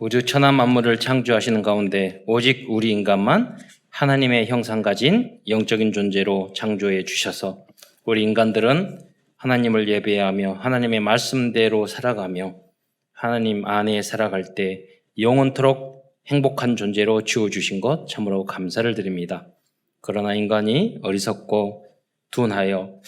우주 천하 만물을 창조하시는 가운데 오직 우리 인간만 하나님의 형상 가진 영적인 존재로 창조해 주셔서 우리 인간들은 하나님을 예배하며 하나님의 말씀대로 살아가며 하나님 안에 살아갈 때 영원토록 행복한 존재로 지어주신 것 참으로 감사를 드립니다. 그러나 인간이 어리석고 둔하여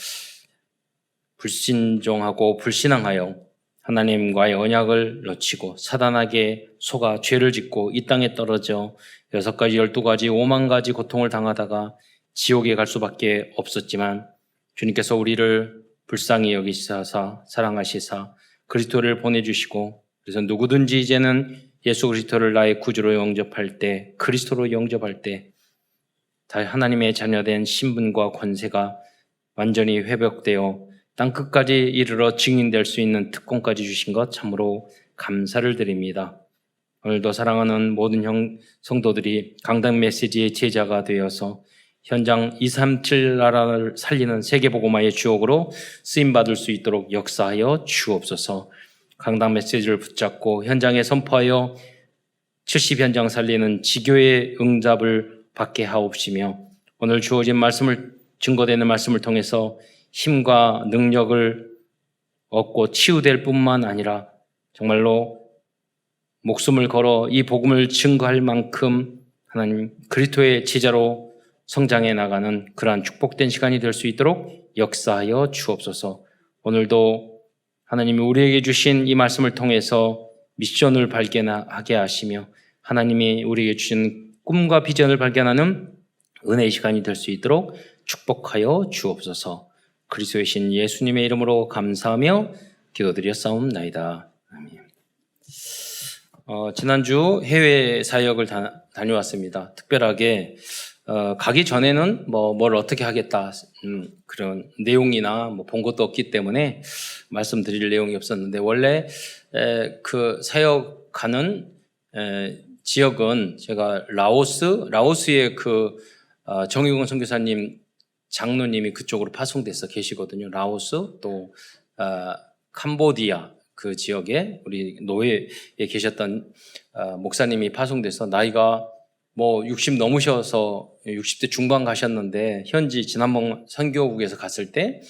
불신종하고 불신앙하여 하나님과의 언약을 놓치고 사단에게 속아 죄를 짓고 이 땅에 떨어져 6가지, 12가지, 5만 가지 고통을 당하다가 지옥에 갈 수밖에 없었지만 주님께서 우리를 불쌍히 여기시사 사랑하시사 그리스도를 보내주시고 그래서 누구든지 이제는 예수 그리스도를 나의 구주로 영접할 때, 그리스도로 영접할 때 하나님의 자녀된 신분과 권세가 완전히 회복되어 땅 끝까지 이르러 증인될 수 있는 특권까지 주신 것 참으로 감사를 드립니다. 오늘도 사랑하는 모든 성도들이 강단 메시지의 제자가 되어서 현장 237 나라를 살리는 세계복음화의 주역으로 쓰임받을 수 있도록 역사하여 주옵소서. 강단 메시지를 붙잡고 현장에 선포하여 70 현장 살리는 지교의 응답을 받게 하옵시며 오늘 주어진 말씀을 증거되는 말씀을 통해서 힘과 능력을 얻고 치유될 뿐만 아니라 정말로 목숨을 걸어 이 복음을 증거할 만큼 하나님 그리스도의 제자로 성장해 나가는 그러한 축복된 시간이 될 수 있도록 역사하여 주옵소서. 오늘도 하나님이 우리에게 주신 이 말씀을 통해서 미션을 발견하게 하시며 하나님이 우리에게 주신 꿈과 비전을 발견하는 은혜의 시간이 될 수 있도록 축복하여 주옵소서. 그리스도의 신 예수님의 이름으로 감사하며 기도드렸사옵나이다. 아멘. 지난주 해외 사역을 다녀왔습니다. 특별하게 가기 전에는 뭘 어떻게 하겠다 그런 내용이나 본 것도 없기 때문에 말씀드릴 내용이 없었는데 원래 그 사역 가는 지역은 제가 라오스의 그 정의공 선교사님 장로님이 그쪽으로 파송돼서 계시거든요. 라오스 또 캄보디아 그 지역에 우리 노예에 계셨던 목사님이 파송돼서 나이가 60 넘으셔서 60대 중반 가셨는데 현지 지난번 선교국에서 갔을 때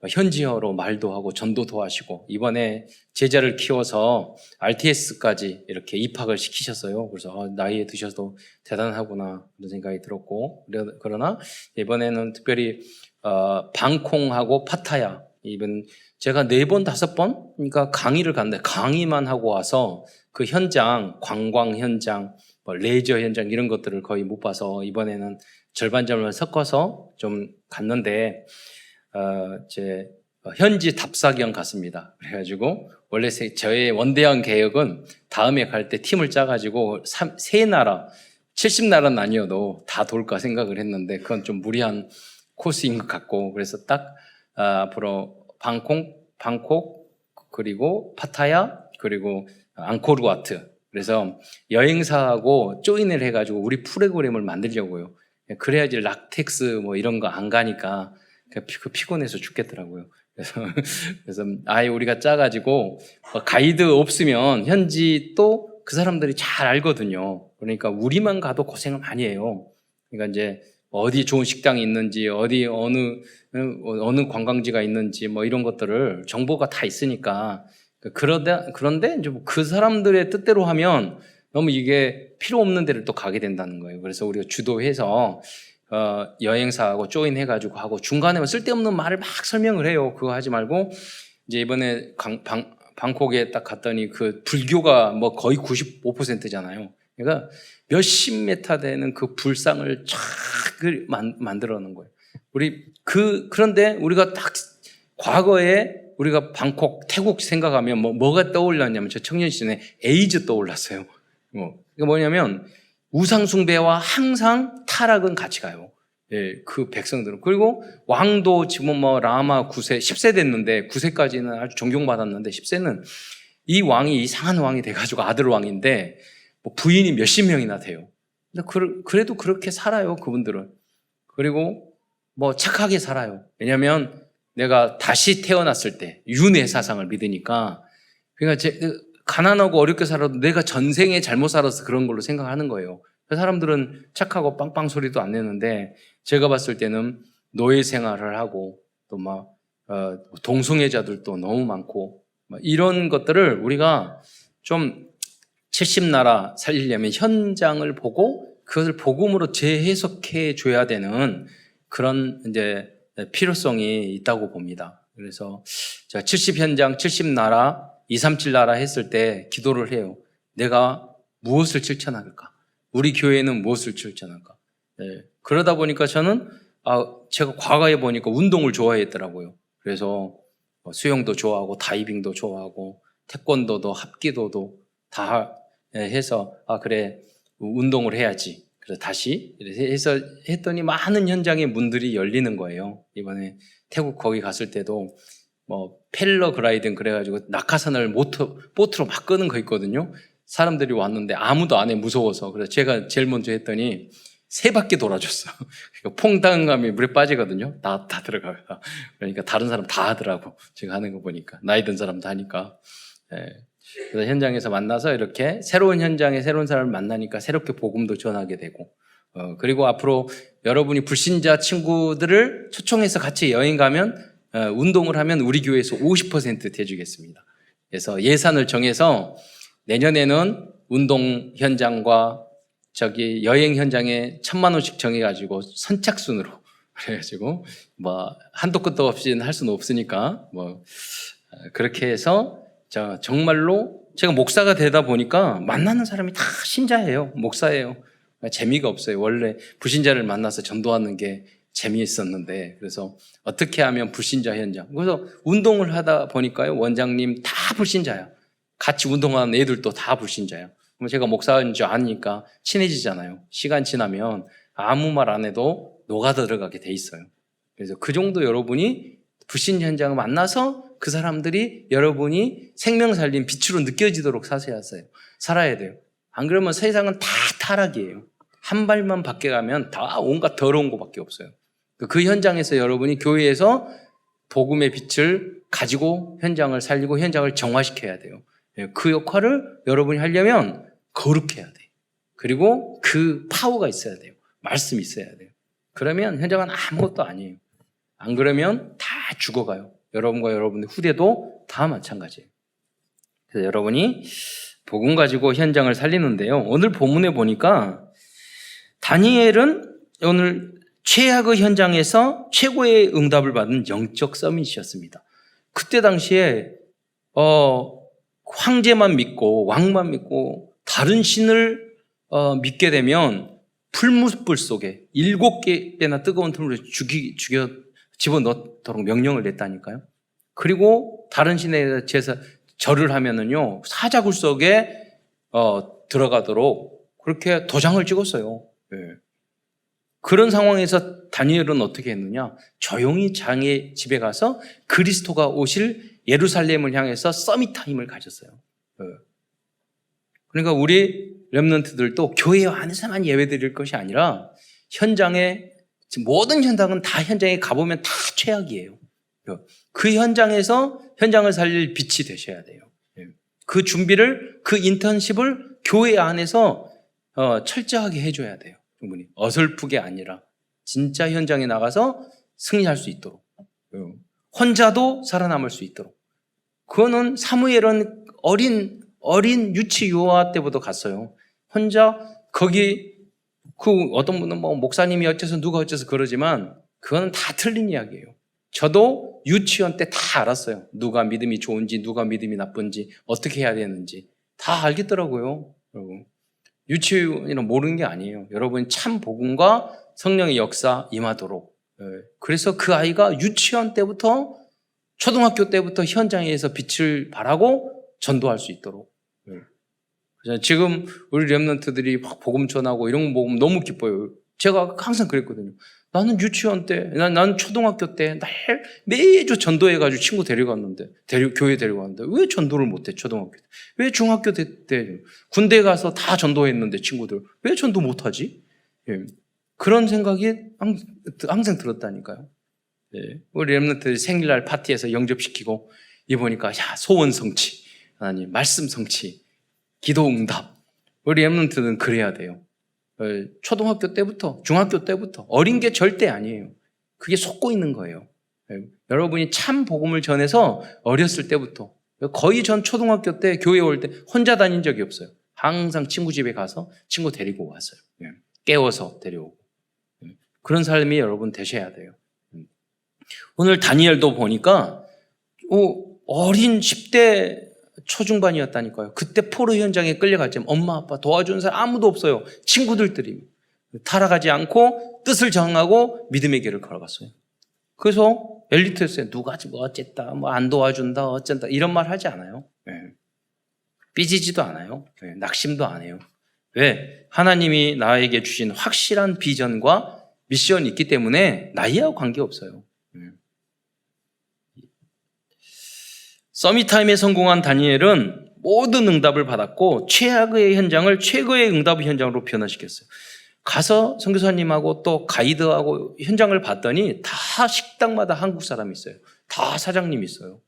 현지어로 말도 하고 전도도 하시고 이번에 제자를 키워서 RTS까지 이렇게 입학을 시키셨어요. 그래서 나이에 드셔도 대단하구나 그런 생각이 들었고 그러나 이번에는 특별히 방콕하고 파타야 이번 제가 4번 5번 그러니까 강의를 갔는데 강의만 하고 와서 그 현장 관광 현장 레이저 현장 이런 것들을 거의 못 봐서 이번에는 절반 섞어서 좀 갔는데 현지 답사경 갔습니다. 그래가지고 원래 저의 원대한 계획은 다음에 갈 때 팀을 짜가지고 3나라 70나라는 아니어도 다 돌까 생각을 했는데 그건 좀 무리한 코스인 것 같고 그래서 딱 앞으로 방콕 그리고 파타야 그리고 앙코르와트 그래서 여행사하고 조인을 해가지고 우리 프로그램을 만들려고요. 그래야지 락텍스 이런 거 안 가니까 피곤해서 죽겠더라고요. 그래서 아예 우리가 짜가지고 가이드 없으면 현지 또 그 사람들이 잘 알거든요. 그러니까 우리만 가도 고생을 많이 해요. 그러니까 이제 어디 좋은 식당이 있는지 어디 어느 관광지가 있는지 이런 것들을 정보가 다 있으니까 그런데 이제 그 사람들의 뜻대로 하면 너무 이게 필요 없는 데를 또 가게 된다는 거예요. 그래서 우리가 주도해서 여행사하고 조인해가지고 하고 중간에 쓸데없는 말을 막 설명을 해요. 그거 하지 말고 이제 이번에 방콕에 딱 갔더니 그 불교가 거의 95%잖아요. 그러니까 몇십 메타 되는 그 불상을 쫙 만들어 놓은 거예요. 그런데 우리가 딱 과거에 우리가 방콕, 태국 생각하면 뭐가 떠올랐냐면 저 청년 시절에 에이즈 떠올랐어요. 그게 뭐냐면 우상숭배와 항상 타락은 같이 가요. 예, 그 백성들은. 그리고 왕도 지금 라마 9세, 10세 됐는데 9세까지는 아주 존경받았는데 10세는 이 왕이 이상한 왕이 돼가지고 아들 왕인데 부인이 몇십 명이나 돼요. 그래도 그렇게 살아요, 그분들은. 그리고 착하게 살아요. 왜냐하면 내가 다시 태어났을 때 윤회 사상을 믿으니까 그러니까 가난하고 어렵게 살아도 내가 전생에 잘못 살아서 그런 걸로 생각하는 거예요. 그 사람들은 착하고 빵빵 소리도 안 내는데 제가 봤을 때는 노예 생활을 하고 또 막 동성애자들도 너무 많고 이런 것들을 우리가 좀 70나라 살리려면 현장을 보고 그것을 복음으로 재해석해 줘야 되는 그런 이제 필요성이 있다고 봅니다. 그래서 제가 70현장, 70나라, 237나라 했을 때 기도를 해요. 내가 무엇을 실천할까? 우리 교회는 무엇을 실천할까? 네. 그러다 보니까 저는 제가 과거에 보니까 운동을 좋아했더라고요. 그래서 수영도 좋아하고 다이빙도 좋아하고 태권도도 합기도도 다 해서 그래 운동을 해야지. 그래서 다시 해서 했더니 많은 현장의 문들이 열리는 거예요. 이번에 태국 거기 갔을 때도 팰러그라이딩 그래가지고 낙하산을 보트로 막 끄는 거 있거든요. 사람들이 왔는데 아무도 안 해 무서워서. 그래서 제가 제일 먼저 했더니 3바퀴 돌아줬어. 퐁당감이 물에 빠지거든요. 다 들어가요. 그러니까 다른 사람 다 하더라고. 제가 하는 거 보니까. 나이 든 사람 다 하니까. 그래서 현장에서 만나서 이렇게 새로운 현장에 새로운 사람을 만나니까 새롭게 복음도 전하게 되고 그리고 앞으로 여러분이 불신자 친구들을 초청해서 같이 여행 가면 운동을 하면 우리 교회에서 50% 대주겠습니다. 그래서 예산을 정해서 내년에는 운동 현장과 여행 현장에 1,000만 원씩 정해가지고 선착순으로 그래가지고 한도 끝도 없이 할 수는 없으니까 그렇게 해서 정말로 제가 목사가 되다 보니까 만나는 사람이 다 신자예요. 목사예요. 재미가 없어요. 원래 불신자를 만나서 전도하는 게 재미있었는데 그래서 어떻게 하면 불신자 현장 그래서 운동을 하다 보니까요. 원장님 다 불신자야. 같이 운동하는 애들도 다 불신자야. 그럼 제가 목사인 줄 아니까 친해지잖아요. 시간 지나면 아무 말 안 해도 녹아 들어가게 돼 있어요. 그래서 그 정도 여러분이 불신 현장을 만나서 그 사람들이 여러분이 생명 살린 빛으로 느껴지도록 살아야 돼요. 안 그러면 세상은 다 타락이에요. 한 발만 밖에 가면 다 온갖 더러운 것밖에 없어요. 그 현장에서 여러분이 교회에서 복음의 빛을 가지고 현장을 살리고 현장을 정화시켜야 돼요. 그 역할을 여러분이 하려면 거룩해야 돼요. 그리고 그 파워가 있어야 돼요. 말씀이 있어야 돼요. 그러면 현장은 아무것도 아니에요. 안 그러면 다 죽어가요. 여러분과 여러분의 후대도 다 마찬가지예요. 그래서 여러분이 복음 가지고 현장을 살리는데요. 오늘 본문에 보니까 다니엘은 오늘 최악의 현장에서 최고의 응답을 받은 영적 서밋이었습니다. 그때 당시에 황제만 믿고 왕만 믿고 다른 신을 믿게 되면 풀무불 속에 7개나 뜨거운 틈으로 집어넣도록 명령을 냈다니까요. 그리고 다른 신에 대해서 절을 하면은요 사자굴 속에 들어가도록 그렇게 도장을 찍었어요. 네. 그런 상황에서 다니엘은 어떻게 했느냐? 조용히 장의 집에 가서 그리스도가 오실 예루살렘을 향해서 서밋 타임을 가졌어요. 네. 그러니까 우리 렘넌트들도 교회 안에서만 예배드릴 것이 아니라 현장에 모든 현장은 다 현장에 가보면 다 최악이에요. 그 현장에서 현장을 살릴 빛이 되셔야 돼요. 그 준비를 그 인턴십을 교회 안에서 철저하게 해줘야 돼요. 충분히 어설프게 아니라 진짜 현장에 나가서 승리할 수 있도록 혼자도 살아남을 수 있도록 그거는 사무엘은 어린 유치 유아 때부터 갔어요. 혼자 거기 어떤 분은 목사님이 어째서 누가 어째서 그러지만 그거는 다 틀린 이야기예요. 저도 유치원 때 다 알았어요. 누가 믿음이 좋은지 누가 믿음이 나쁜지 어떻게 해야 되는지 다 알겠더라고요. 여러분. 유치원이는 모르는 게 아니에요. 여러분 참 복음과 성령의 역사 임하도록. 그래서 그 아이가 유치원 때부터 초등학교 때부터 현장에서 빛을 발하고 전도할 수 있도록. 그래서 지금 우리 렘넌트들이 막 복음 전하고 이런 거 보면 너무 기뻐요. 제가 항상 그랬거든요. 나는 유치원 때, 나는 초등학교 때 매주 전도해가지고 친구 데려갔는데, 교회 데려갔는데, 왜 전도를 못해, 초등학교 때? 왜 중학교 때, 군대 가서 다 전도했는데, 친구들. 왜 전도 못하지? 예. 그런 생각이 항상 들었다니까요. 예. 우리 렘넌트들 생일날 파티에서 영접시키고, 이보니까, 소원 성취. 하나님 말씀 성취, 기도 응답. 우리 렘넌트는 그래야 돼요. 초등학교 때부터, 중학교 때부터 어린 게 절대 아니에요. 그게 속고 있는 거예요. 여러분이 참 복음을 전해서 어렸을 때부터, 거의 전 초등학교 때 교회 올 때 혼자 다닌 적이 없어요. 항상 친구 집에 가서 친구 데리고 왔어요. 깨워서 데려오고. 그런 삶이 여러분 되셔야 돼요. 오늘 다니엘도 보니까 어린 10대 초중반이었다니까요. 그때 포로 현장에 끌려갔지만 엄마 아빠 도와주는 사람 아무도 없어요. 친구들끼리 타락하지 않고 뜻을 정하고 믿음의 길을 걸어갔어요. 그래서 엘리트였어요. 누가 뭐 어쨌다, 뭐 안 도와준다, 어쩐다 이런 말 하지 않아요. 삐지지도 않아요. 낙심도 안 해요. 왜? 하나님이 나에게 주신 확실한 비전과 미션이 있기 때문에 나이하고 관계없어요. 서밋타임에 성공한 다니엘은 모든 응답을 받았고 최악의 현장을 최고의 응답의 현장으로 변화시켰어요. 가서 선교사님하고 또 가이드하고 현장을 봤더니 다 식당마다 한국 사람이 있어요. 다 사장님이 있어요.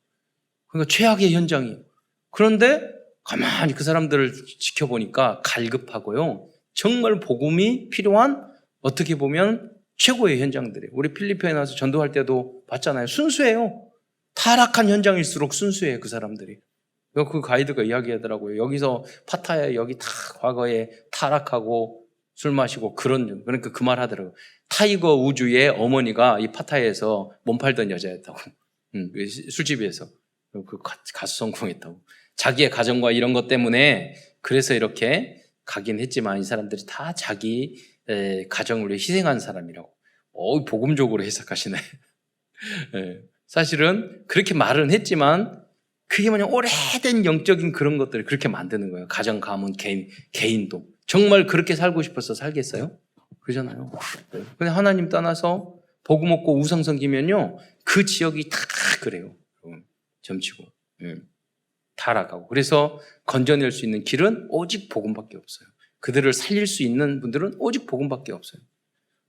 그러니까 최악의 현장이에요. 그런데 가만히 그 사람들을 지켜보니까 갈급하고요. 정말 복음이 필요한 어떻게 보면 최고의 현장들이에요. 우리 필리핀에 나와서 전도할 때도 봤잖아요. 순수해요. 타락한 현장일수록 순수해요. 그 사람들이. 그 가이드가 이야기하더라고요. 여기서 파타야 여기 다 과거에 타락하고 술 마시고 그러니까 그 말 하더라고요. 타이거 우주의 어머니가 이 파타야에서 몸 팔던 여자였다고. 술집에서. 그 가수 성공했다고. 자기의 가정과 이런 것 때문에 그래서 이렇게 가긴 했지만 이 사람들이 다 자기 가정을 위해 희생한 사람이라고. 복음적으로 해석하시네. 사실은 그렇게 말은 했지만 그게 뭐냐 오래된 영적인 그런 것들을 그렇게 만드는 거예요. 가정, 가문, 개인도. 정말 그렇게 살고 싶어서 살겠어요? 그러잖아요. 근데 하나님 떠나서 복음 없고 우상 섬기면요 그 지역이 다 그래요. 점치고 타락하고. 그래서 건져낼 수 있는 길은 오직 복음밖에 없어요. 그들을 살릴 수 있는 분들은 오직 복음밖에 없어요.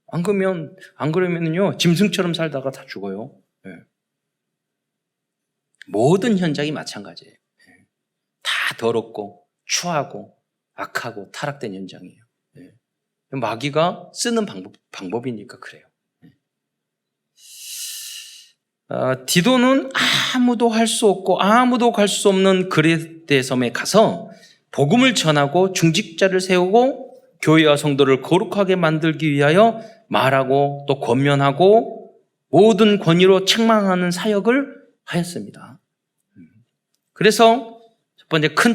안 그러면요 짐승처럼 살다가 다 죽어요. 모든 현장이 마찬가지예요. 다 더럽고 추하고 악하고 타락된 현장이에요. 마귀가 쓰는 방법이니까 그래요. 디도는 아무도 할 수 없고 아무도 갈 수 없는 그레데 섬에 가서 복음을 전하고 중직자를 세우고 교회와 성도를 거룩하게 만들기 위하여 말하고 또 권면하고 모든 권위로 책망하는 사역을 하였습니다. 그래서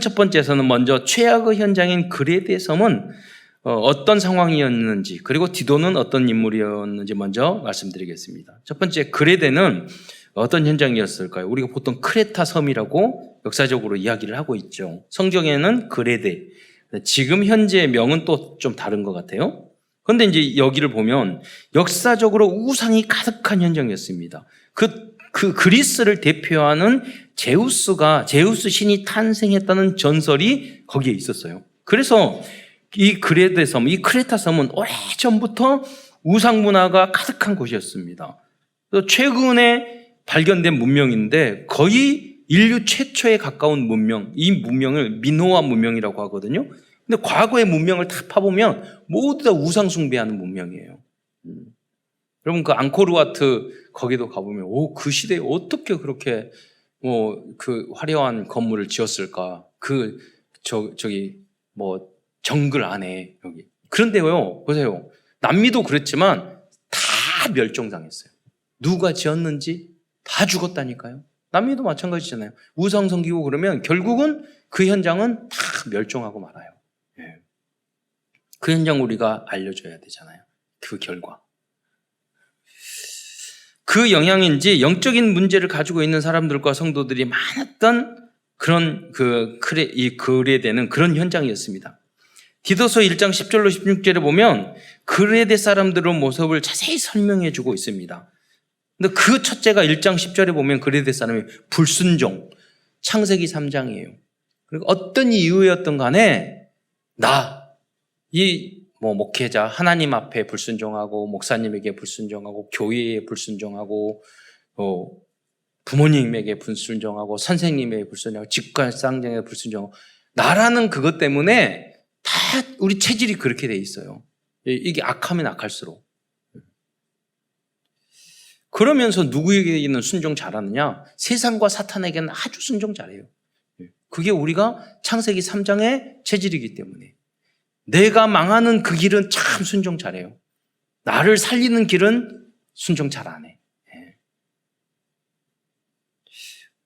첫 번째에서는 먼저 최악의 현장인 그레데 섬은 어떤 상황이었는지 그리고 디도는 어떤 인물이었는지 먼저 말씀드리겠습니다. 첫 번째 그레데는 어떤 현장이었을까요? 우리가 보통 크레타 섬이라고 역사적으로 이야기를 하고 있죠. 성경에는 그레데, 지금 현재의 명은 또 좀 다른 것 같아요. 그런데 이제 여기를 보면 역사적으로 우상이 가득한 현장이었습니다. 그 그리스를 대표하는 제우스 신이 탄생했다는 전설이 거기에 있었어요. 그래서 이 그레데 섬, 이 크레타 섬은 오래전부터 우상 문화가 가득한 곳이었습니다. 최근에 발견된 문명인데 거의 인류 최초에 가까운 문명, 이 문명을 미노아 문명이라고 하거든요. 근데 과거의 문명을 다 파보면 모두 다 우상 숭배하는 문명이에요. 여러분 그 앙코르와트 거기도 가보면 그 시대에 어떻게 그렇게 그 화려한 건물을 지었을까? 정글 안에 여기. 그런데요, 보세요. 남미도 그랬지만 다 멸종당했어요. 누가 지었는지 다 죽었다니까요. 남미도 마찬가지잖아요. 우상 섬기고 그러면 결국은 그 현장은 다 멸종하고 말아요. 그 현장 우리가 알려줘야 되잖아요. 그 결과. 그 영향인지 영적인 문제를 가지고 있는 사람들과 성도들이 많았던 그런 이 그레데는 그런 현장이었습니다. 디도서 1장 10절로 16절에 보면 그레데 사람들의 모습을 자세히 설명해 주고 있습니다. 근데 그 첫째가 1장 10절에 보면 그레데 사람이 불순종, 창세기 3장이에요. 그리고 어떤 이유였던 간에 목회자 하나님 앞에 불순종하고 목사님에게 불순종하고 교회에 불순종하고 부모님에게 불순종하고 선생님에게 불순종하고 직관상정에게 불순종하고 나라는 그것 때문에 다 우리 체질이 그렇게 돼 있어요. 이게 악하면 악할수록. 그러면서 누구에게는 순종 잘하느냐? 세상과 사탄에게는 아주 순종 잘해요. 그게 우리가 창세기 3장의 체질이기 때문에. 내가 망하는 그 길은 참 순종 잘해요. 나를 살리는 길은 순종 잘 안 해.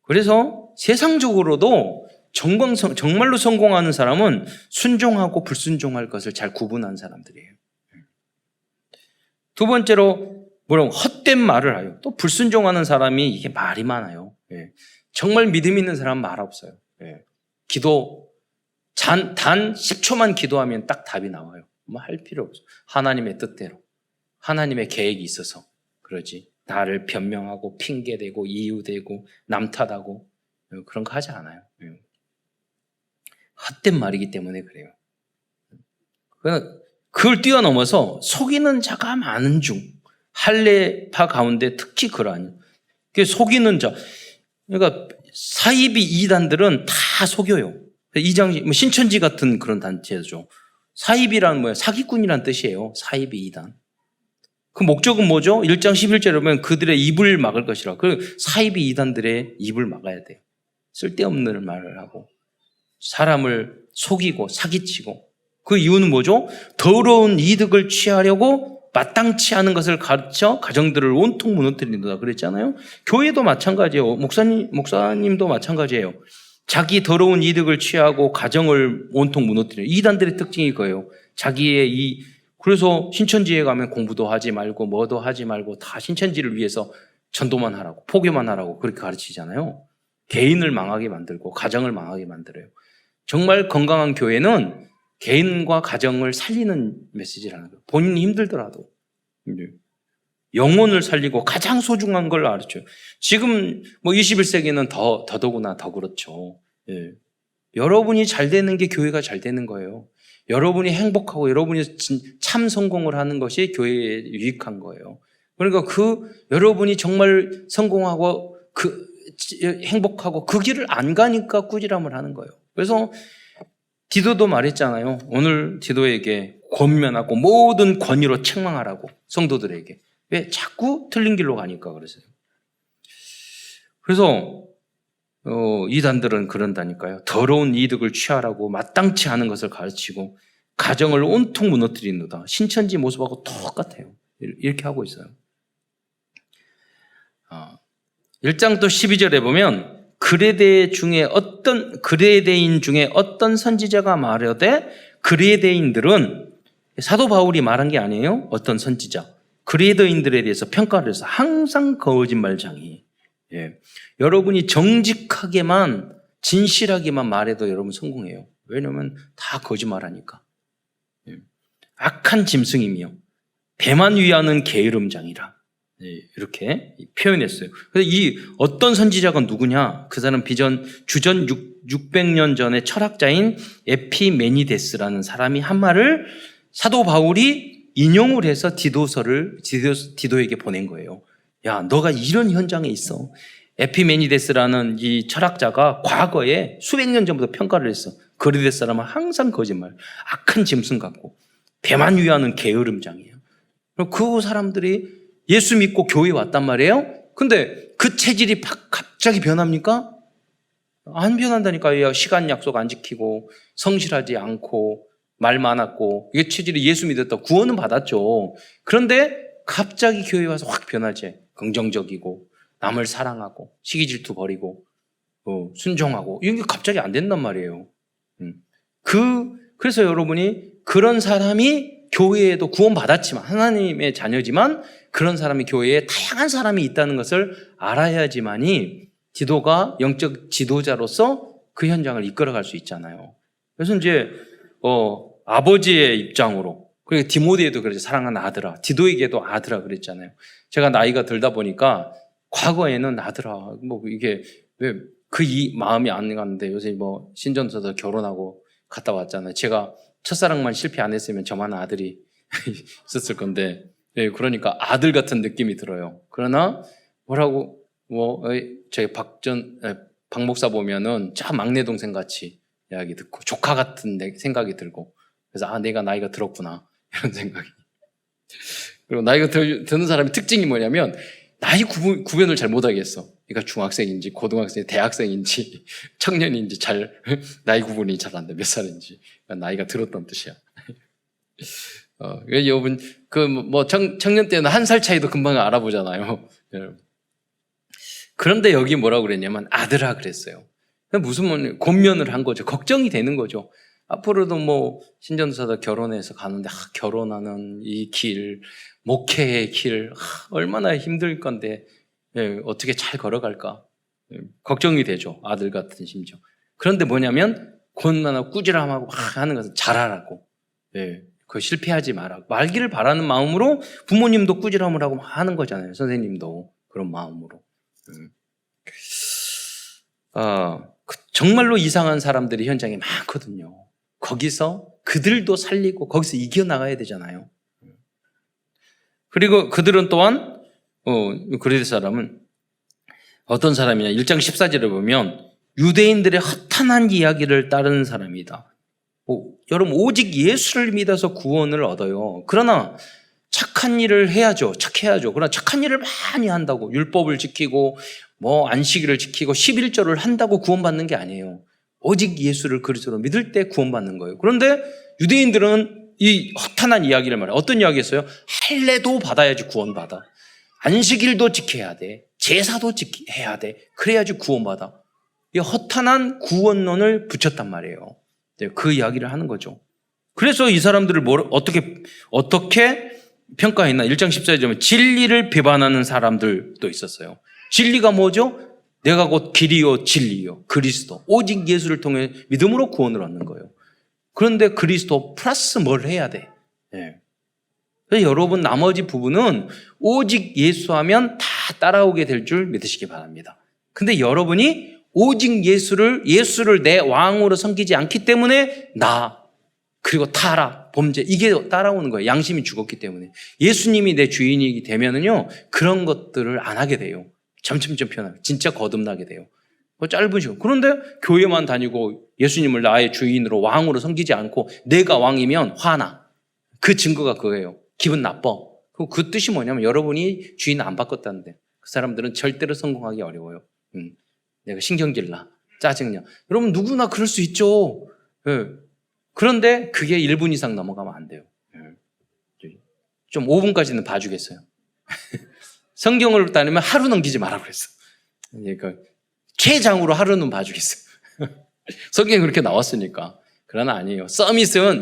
그래서 세상적으로도 정말로 성공하는 사람은 순종하고 불순종할 것을 잘 구분한 사람들이에요. 두 번째로 헛된 말을 해요. 또 불순종하는 사람이 이게 말이 많아요. 정말 믿음 있는 사람은 말 없어요. 기도 단 10초만 기도하면 딱 답이 나와요. 뭐 할 필요 없어. 하나님의 뜻대로 하나님의 계획이 있어서 그러지. 나를 변명하고 핑계대고 이유대고 남 탓하고 그런 거 하지 않아요. 헛된 말이기 때문에 그래요. 그걸 뛰어넘어서 속이는 자가 많은 중 할례파 가운데 특히 그러한 속이는 자. 그러니까 사이비 이단들은 다 속여요. 이장 신천지 같은 그런 단체죠. 사이비란 뭐예요? 사기꾼이란 뜻이에요. 사이비 이단. 그 목적은 뭐죠? 1장 11절에 보면 그들의 입을 막을 것이라. 그 사이비 이단들의 입을 막아야 돼요. 쓸데없는 말을 하고 사람을 속이고 사기치고. 그 이유는 뭐죠? 더러운 이득을 취하려고 마땅치 않은 것을 가르쳐 가정들을 온통 무너뜨린다 그랬잖아요. 교회도 마찬가지예요. 목사님도 마찬가지예요. 자기 더러운 이득을 취하고 가정을 온통 무너뜨려요. 이단들의 특징이 그거예요. 자기의 그래서 신천지에 가면 공부도 하지 말고 뭐도 하지 말고 다 신천지를 위해서 전도만 하라고 포교만 하라고 그렇게 가르치잖아요. 개인을 망하게 만들고 가정을 망하게 만들어요. 정말 건강한 교회는 개인과 가정을 살리는 메시지라는 거예요. 본인이 힘들더라도 영혼을 살리고 가장 소중한 걸 알았죠. 지금 21세기는 더더구나 더 그렇죠. 여러분이 잘 되는 게 교회가 잘 되는 거예요. 여러분이 행복하고 여러분이 참 성공을 하는 것이 교회에 유익한 거예요. 그러니까 여러분이 정말 성공하고 행복하고 그 길을 안 가니까 꾸지람을 하는 거예요. 그래서 디도도 말했잖아요. 오늘 디도에게 권면하고 모든 권위로 책망하라고 성도들에게. 왜? 자꾸 틀린 길로 가니까 그러세요. 그래서 이단들은 그런다니까요. 더러운 이득을 취하라고 마땅치 않은 것을 가르치고 가정을 온통 무너뜨리는다. 신천지 모습하고 똑같아요. 이렇게 하고 있어요. 1장 또 12절에 보면 그레데인 중에 어떤 선지자가 말하되 그레데인들은 사도 바울이 말한 게 아니에요. 어떤 선지자. 그레데인들에 대해서 평가를 해서 항상 거짓말장이. 여러분이 정직하게만 진실하게만 말해도 여러분 성공해요. 왜냐하면 다 거짓말하니까. 악한 짐승이며 배만 위하는 게으름장이라. 이렇게 표현했어요. 그래서 이 어떤 선지자가 누구냐? 그 사람 주전 600년 전에 철학자인 에피메니데스라는 사람이 한 말을 사도 바울이 인용을 해서 디도에게 보낸 거예요. 야, 너가 이런 현장에 있어. 에피메니데스라는 이 철학자가 과거에 수백 년 전부터 평가를 했어. 그레데 사람은 항상 거짓말, 악한 짐승 같고 배만 위하는 게으름장이에요. 그 사람들이 예수 믿고 교회에 왔단 말이에요. 근데 그 체질이 갑자기 변합니까? 안 변한다니까요. 시간 약속 안 지키고 성실하지 않고 말 많았고 이게 체질이 예수 믿었다. 구원은 받았죠. 그런데 갑자기 교회에 와서 확 변하지. 긍정적이고 남을 사랑하고 시기 질투 버리고 순종하고 이게 갑자기 안 된단 말이에요. 그래서 여러분이 그런 사람이 교회에도 구원받았지만 하나님의 자녀지만 그런 사람이 교회에 다양한 사람이 있다는 것을 알아야지만이 디도가 영적 지도자로서 그 현장을 이끌어갈 수 있잖아요. 그래서 이제 아버지의 입장으로 그리고 디모데에도 그러죠. 사랑하는 아들아. 디도에게도 아들아 그랬잖아요. 제가 나이가 들다 보니까 과거에는 아들아 이게 왜 마음이 안 갔는데 요새 신전서도 결혼하고 갔다 왔잖아요. 제가 첫사랑만 실패 안 했으면 저만 아들이 있었을 건데, 그러니까 아들 같은 느낌이 들어요. 그러나 저희 박 목사 보면은 저 막내 동생 같이 이야기 듣고 조카 같은 생각이 들고, 그래서 내가 나이가 들었구나 이런 생각이. 그리고 나이가 드는 사람의 특징이 뭐냐면 나이 구분을 잘 못하겠어. 그러니까 중학생인지 고등학생인지 대학생인지 청년인지 나이 구분이 잘 안 돼. 몇 살인지. 그러니까 나이가 들었다는 뜻이야. 여러분 청년 때는 1살 차이도 금방 알아보잖아요. 그런데 여기 뭐라고 그랬냐면 아들아 그랬어요. 무슨 권면을 한 거죠. 걱정이 되는 거죠. 앞으로도 신전도사도 결혼해서 가는데 결혼하는 이 길, 목회의 길 얼마나 힘들 건데 어떻게 잘 걸어갈까 걱정이 되죠. 아들 같은 심정. 그런데 뭐냐면 권면하고 꾸지람하고 하는 것은 잘하라고. 그거 실패하지 마라. 말기를 바라는 마음으로 부모님도 꾸지람을 하고 하는 거잖아요. 선생님도 그런 마음으로. 정말로 이상한 사람들이 현장에 많거든요. 거기서 그들도 살리고 거기서 이겨나가야 되잖아요. 그리고 그들은 또한 그리스 사람은 어떤 사람이냐 1장 14절에 보면 유대인들의 허탄한 이야기를 따르는 사람이다. 여러분 오직 예수를 믿어서 구원을 얻어요. 그러나 착한 일을 해야죠. 착해야죠. 그러나 착한 일을 많이 한다고 율법을 지키고 안식일을 지키고 11조를 한다고 구원받는 게 아니에요. 오직 예수를 그리스도로 믿을 때 구원받는 거예요. 그런데 유대인들은 이 허탄한 이야기를 말해요. 어떤 이야기였어요? 할례도 받아야지 구원받아. 안식일도 지켜야 돼. 제사도 해야 돼. 그래야지 구원받아. 이 허탄한 구원론을 붙였단 말이에요. 그 이야기를 하는 거죠. 그래서 이 사람들을 어떻게 평가했나? 1장 14절에 보면 진리를 배반하는 사람들도 있었어요. 진리가 뭐죠? 내가 곧 길이요 진리요 그리스도 오직 예수를 통해 믿음으로 구원을 얻는 거예요. 그런데 그리스도 플러스 뭘 해야 돼? 그래서 여러분 나머지 부분은 오직 예수하면 다 따라오게 될 줄 믿으시기 바랍니다. 근데 여러분이 오직 예수를 내 왕으로 섬기지 않기 때문에 그리고 타락, 범죄 이게 따라오는 거예요. 양심이 죽었기 때문에. 예수님이 내 주인이기 되면은요 그런 것들을 안 하게 돼요. 점점 변하게 진짜 거듭나게 돼요. 짧은 시간. 그런데 교회만 다니고 예수님을 나의 주인으로 왕으로 섬기지 않고 내가 왕이면 화나. 그 증거가 그거예요. 기분 나빠. 그 뜻이 뭐냐면 여러분이 주인 안 바꿨다는데 그 사람들은 절대로 성공하기 어려워요. 내가 신경질 나. 짜증나. 여러분 누구나 그럴 수 있죠. 그런데 그게 1분 이상 넘어가면 안 돼요. 좀 5분까지는 봐주겠어요. 성경을 따르면 하루 넘기지 마라 그랬어. 그러니까 최장으로 하루는 봐주겠어. 성경에 그렇게 나왔으니까. 그러나 아니에요.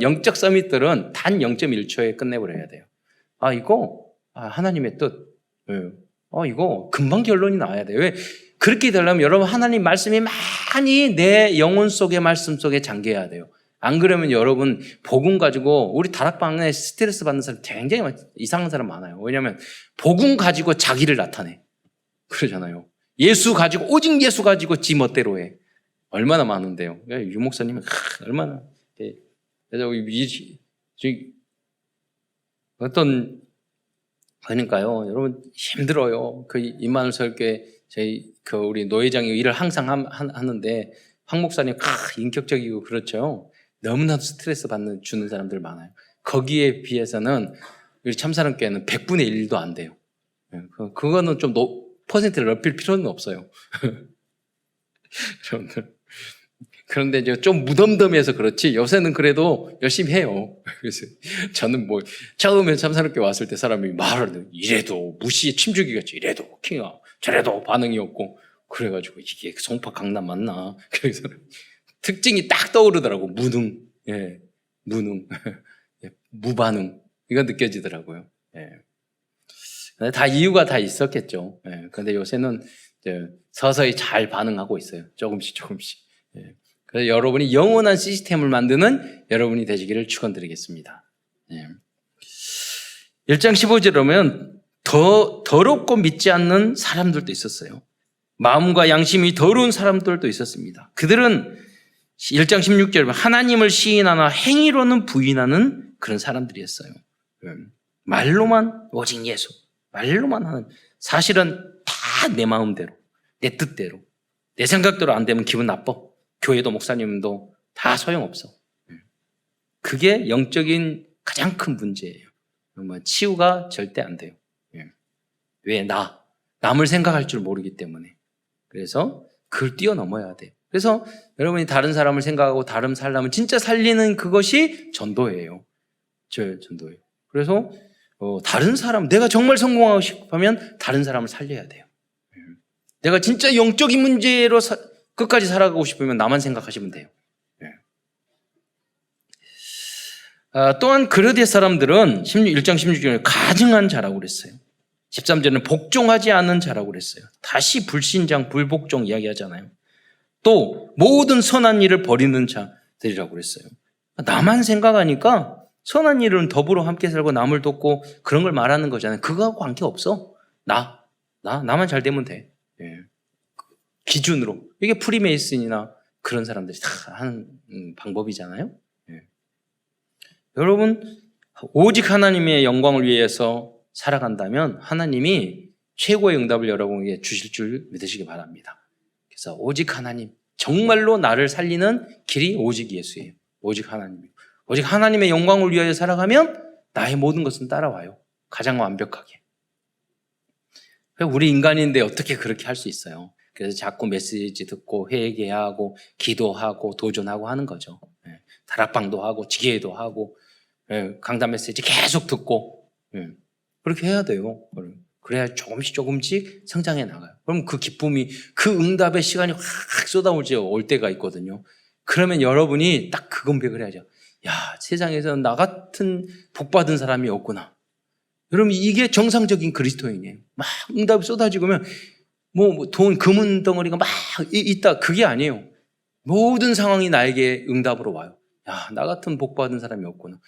영적 서밋들은 단 0.1초에 끝내버려야 돼요. 이거 하나님의 뜻. 이거 금방 결론이 나와야 돼요. 왜? 그렇게 되려면 여러분 하나님 말씀이 많이 내 영혼 속의 말씀 속에 잠겨야 돼요. 안 그러면 여러분 복음 가지고 우리 다락방에 스트레스 받는 사람 굉장히 이상한 사람 많아요. 왜냐하면 복음 가지고 자기를 나타내. 그러잖아요. 오직 예수 가지고 지 멋대로 해. 얼마나 많은데요. 유 목사님은 얼마나. 그러니까요. 여러분 힘들어요. 임마누엘 설교회 우리 노회장이 일을 항상 하는데 황 목사님 인격적이고 그렇죠. 너무나도 스트레스 주는 사람들 많아요. 거기에 비해서는 우리 참사랑교회는 100분의 1도 안 돼요. 그거는 좀 퍼센트를 높일 필요는 없어요. 그런데 이제 좀 무덤덤해서 그렇지 요새는 그래도 열심히 해요. 그래서 저는 처음에 참사랑교회 왔을 때 사람이 말을 이래도 무시에 침죽이겠지. 이래도 킹아 저래도 반응이 없고 그래가지고 이게 송파 강남 맞나? 그래서 특징이 딱 떠오르더라고. 무능, 무반응. 이거 느껴지더라고요. 다 이유가 다 있었겠죠. 그런데 요새는 서서히 잘 반응하고 있어요. 조금씩. 그래서 여러분이 영원한 시스템을 만드는 여러분이 되시기를 축원드리겠습니다. 1장 15절에 보면 더럽고 믿지 않는 사람들도 있었어요. 마음과 양심이 더러운 사람들도 있었습니다. 그들은 1장 16절에 하나님을 시인하나 행위로는 부인하는 그런 사람들이었어요. 말로만 오직 예수, 말로만 하는 사실은 다 내 마음대로 내 뜻대로. 내 생각대로 안 되면 기분 나빠. 교회도 목사님도 다 소용없어. 그게 영적인 가장 큰 문제예요. 치유가 절대 안 돼요. 왜? 남을 생각할 줄 모르기 때문에. 그래서 그걸 뛰어넘어야 돼요. 그래서 여러분이 다른 사람을 생각하고 다른 사람을 진짜 살리는 그것이 전도예요. 전도예요. 그래서 다른 사람, 내가 정말 성공하고 싶으면 다른 사람을 살려야 돼요. 내가 진짜 영적인 문제로 끝까지 살아가고 싶으면 나만 생각하시면 돼요. 또한 그르데 사람들은 1장 16절에 가증한 자라고 그랬어요. 13절에는 복종하지 않는 자라고 그랬어요. 다시 불신장, 불복종 이야기하잖아요. 또 모든 선한 일을 버리는 자들이라고 그랬어요. 나만 생각하니까 선한 일은 더불어 함께 살고 남을 돕고 그런 걸 말하는 거잖아요. 그거하고 관계없어. 나만 잘 되면 돼. 기준으로. 이게 프리메이슨이나 그런 사람들이 다 하는 방법이잖아요. 여러분, 오직 하나님의 영광을 위해서 살아간다면 하나님이 최고의 응답을 여러분에게 주실 줄 믿으시기 바랍니다. 그래서 오직 하나님, 정말로 나를 살리는 길이 오직 예수예요. 오직 하나님. 오직 하나님의 영광을 위하여 살아가면 나의 모든 것은 따라와요. 가장 완벽하게. 우리 인간인데 어떻게 그렇게 할 수 있어요? 그래서 자꾸 메시지 듣고 회개하고 기도하고 도전하고 하는 거죠. 다락방도 하고 지게도 하고 강단 메시지 계속 듣고 그렇게 해야 돼요. 그래야 조금씩 성장해 나가요. 그럼 그 기쁨이, 그 응답의 시간이 확 쏟아올 때가 있거든요. 그러면 여러분이 딱 그 고백을 해야죠. 야, 세상에서 나 같은 복받은 사람이 없구나. 여러분, 이게 정상적인 그리스도인이에요. 막 응답이 쏟아지면 돈, 금은 덩어리가 막 있다. 그게 아니에요. 모든 상황이 나에게 응답으로 와요. 야, 나 같은 복받은 사람이 없구나.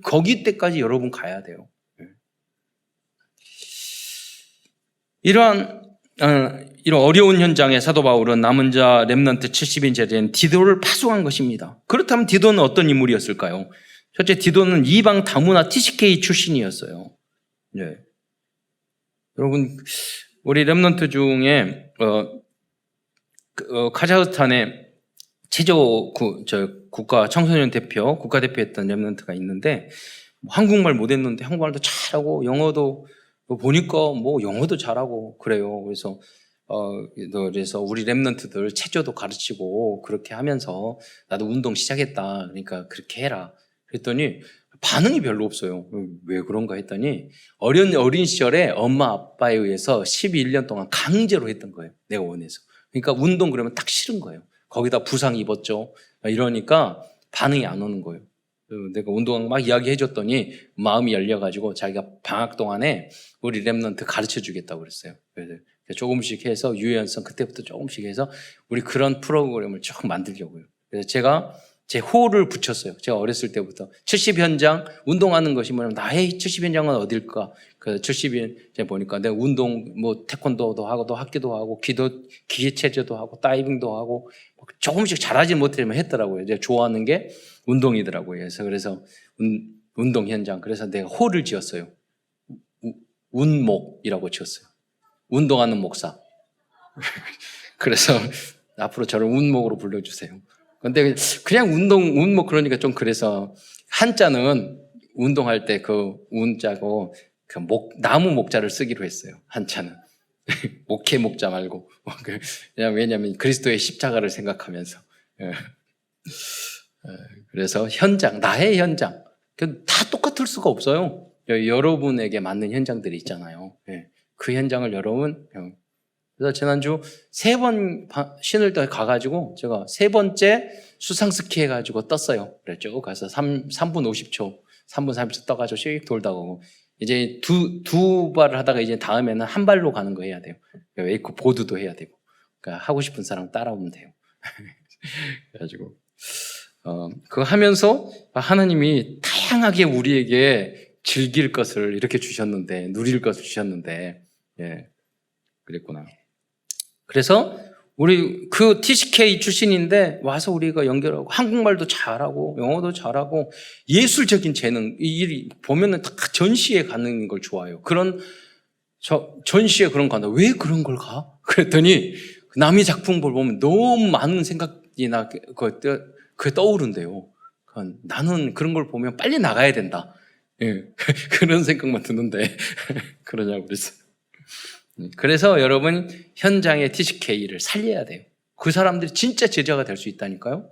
거기 때까지 여러분 가야 돼요. 이런 어려운 현장에 사도 바울은 남은 자 렘넌트 70인째에 대한 디도를 파송한 것입니다. 그렇다면 디도는 어떤 인물이었을까요? 첫째, 디도는 이방 다문화 TCK 출신이었어요. 네. 여러분, 우리 렘넌트 중에 카자흐스탄의 최저 국가 청소년 대표, 국가대표였던 렘넌트가 있는데 한국말 못했는데 한국말도 잘하고 영어도 보니까 영어도 잘하고 그래요. 그래서 우리 렘넌트들 체조도 가르치고 그렇게 하면서 나도 운동 시작했다. 그러니까 그렇게 해라. 그랬더니 반응이 별로 없어요. 왜 그런가 했더니 어린 시절에 엄마 아빠에 의해서 11년 동안 강제로 했던 거예요. 내가 원해서. 그러니까 운동 그러면 딱 싫은 거예요. 거기다 부상 입었죠. 이러니까 반응이 안 오는 거예요. 내가 운동 막 이야기해 줬더니 마음이 열려가지고 자기가 방학 동안에 우리 렘넌트 가르쳐 주겠다고 그랬어요. 그래서 조금씩 해서 유연성 그때부터 조금씩 해서 우리 그런 프로그램을 쭉 만들려고요. 그래서 제가 제 호를 붙였어요. 제가 어렸을 때부터 70현장 운동하는 것이 뭐냐면 나의 70현장은 어딜까? 그 70현 보니까 내가 운동 태권도도 하고 또 학기도 하고 기계체조도 하고 다이빙도 하고 조금씩 잘하지 못하면 했더라고요. 제가 좋아하는 게 운동이더라고요. 그래서 운동 현장. 그래서 내가 호를 지었어요. 운목이라고 지었어요. 운동하는 목사. 그래서 앞으로 저를 운목으로 불러주세요. 근데 그냥 운목 그러니까 좀 그래서 한자는 운동할 때 그 운자고 그 나무 목자를 쓰기로 했어요. 한자는. 목회 목자 말고. 왜냐하면 그리스도의 십자가를 생각하면서. 그래서 현장, 나의 현장. 다 똑같을 수가 없어요. 여러분에게 맞는 현장들이 있잖아요. 그 현장을 여러분. 그래서 지난주 3번 신을 때 가가지고 제가 3번째 수상스키 해가지고 떴어요. 그랬죠. 가서 3분 50초, 3분 30초 떠가지고 씩 돌다가 오고. 이제 두 발을 하다가 이제 다음에는 한 발로 가는 거 해야 돼요. 웨이크 보드도 해야 되고. 그러니까 하고 싶은 사람 따라오면 돼요. 그래가지고. 그거 하면서 하나님이 다양하게 우리에게 즐길 것을 이렇게 주셨는데, 누릴 것을 주셨는데, 그랬구나. 그래서 우리 그 TCK 출신인데 와서 우리가 연결하고 한국말도 잘하고 영어도 잘하고 예술적인 재능, 이 일이 보면은 다 전시회 가는 걸 좋아해요. 전시회 그런 거 한다. 왜 그런 걸 가? 그랬더니 남의 작품을 보면 너무 많은 생각이나 그게 떠오른대요. 나는 그런 걸 보면 빨리 나가야 된다. 예, 그런 생각만 드는데 그러냐고 그랬어요. 그래서 여러분 현장의 TCK를 살려야 돼요. 그 사람들이 진짜 제자가 될 수 있다니까요.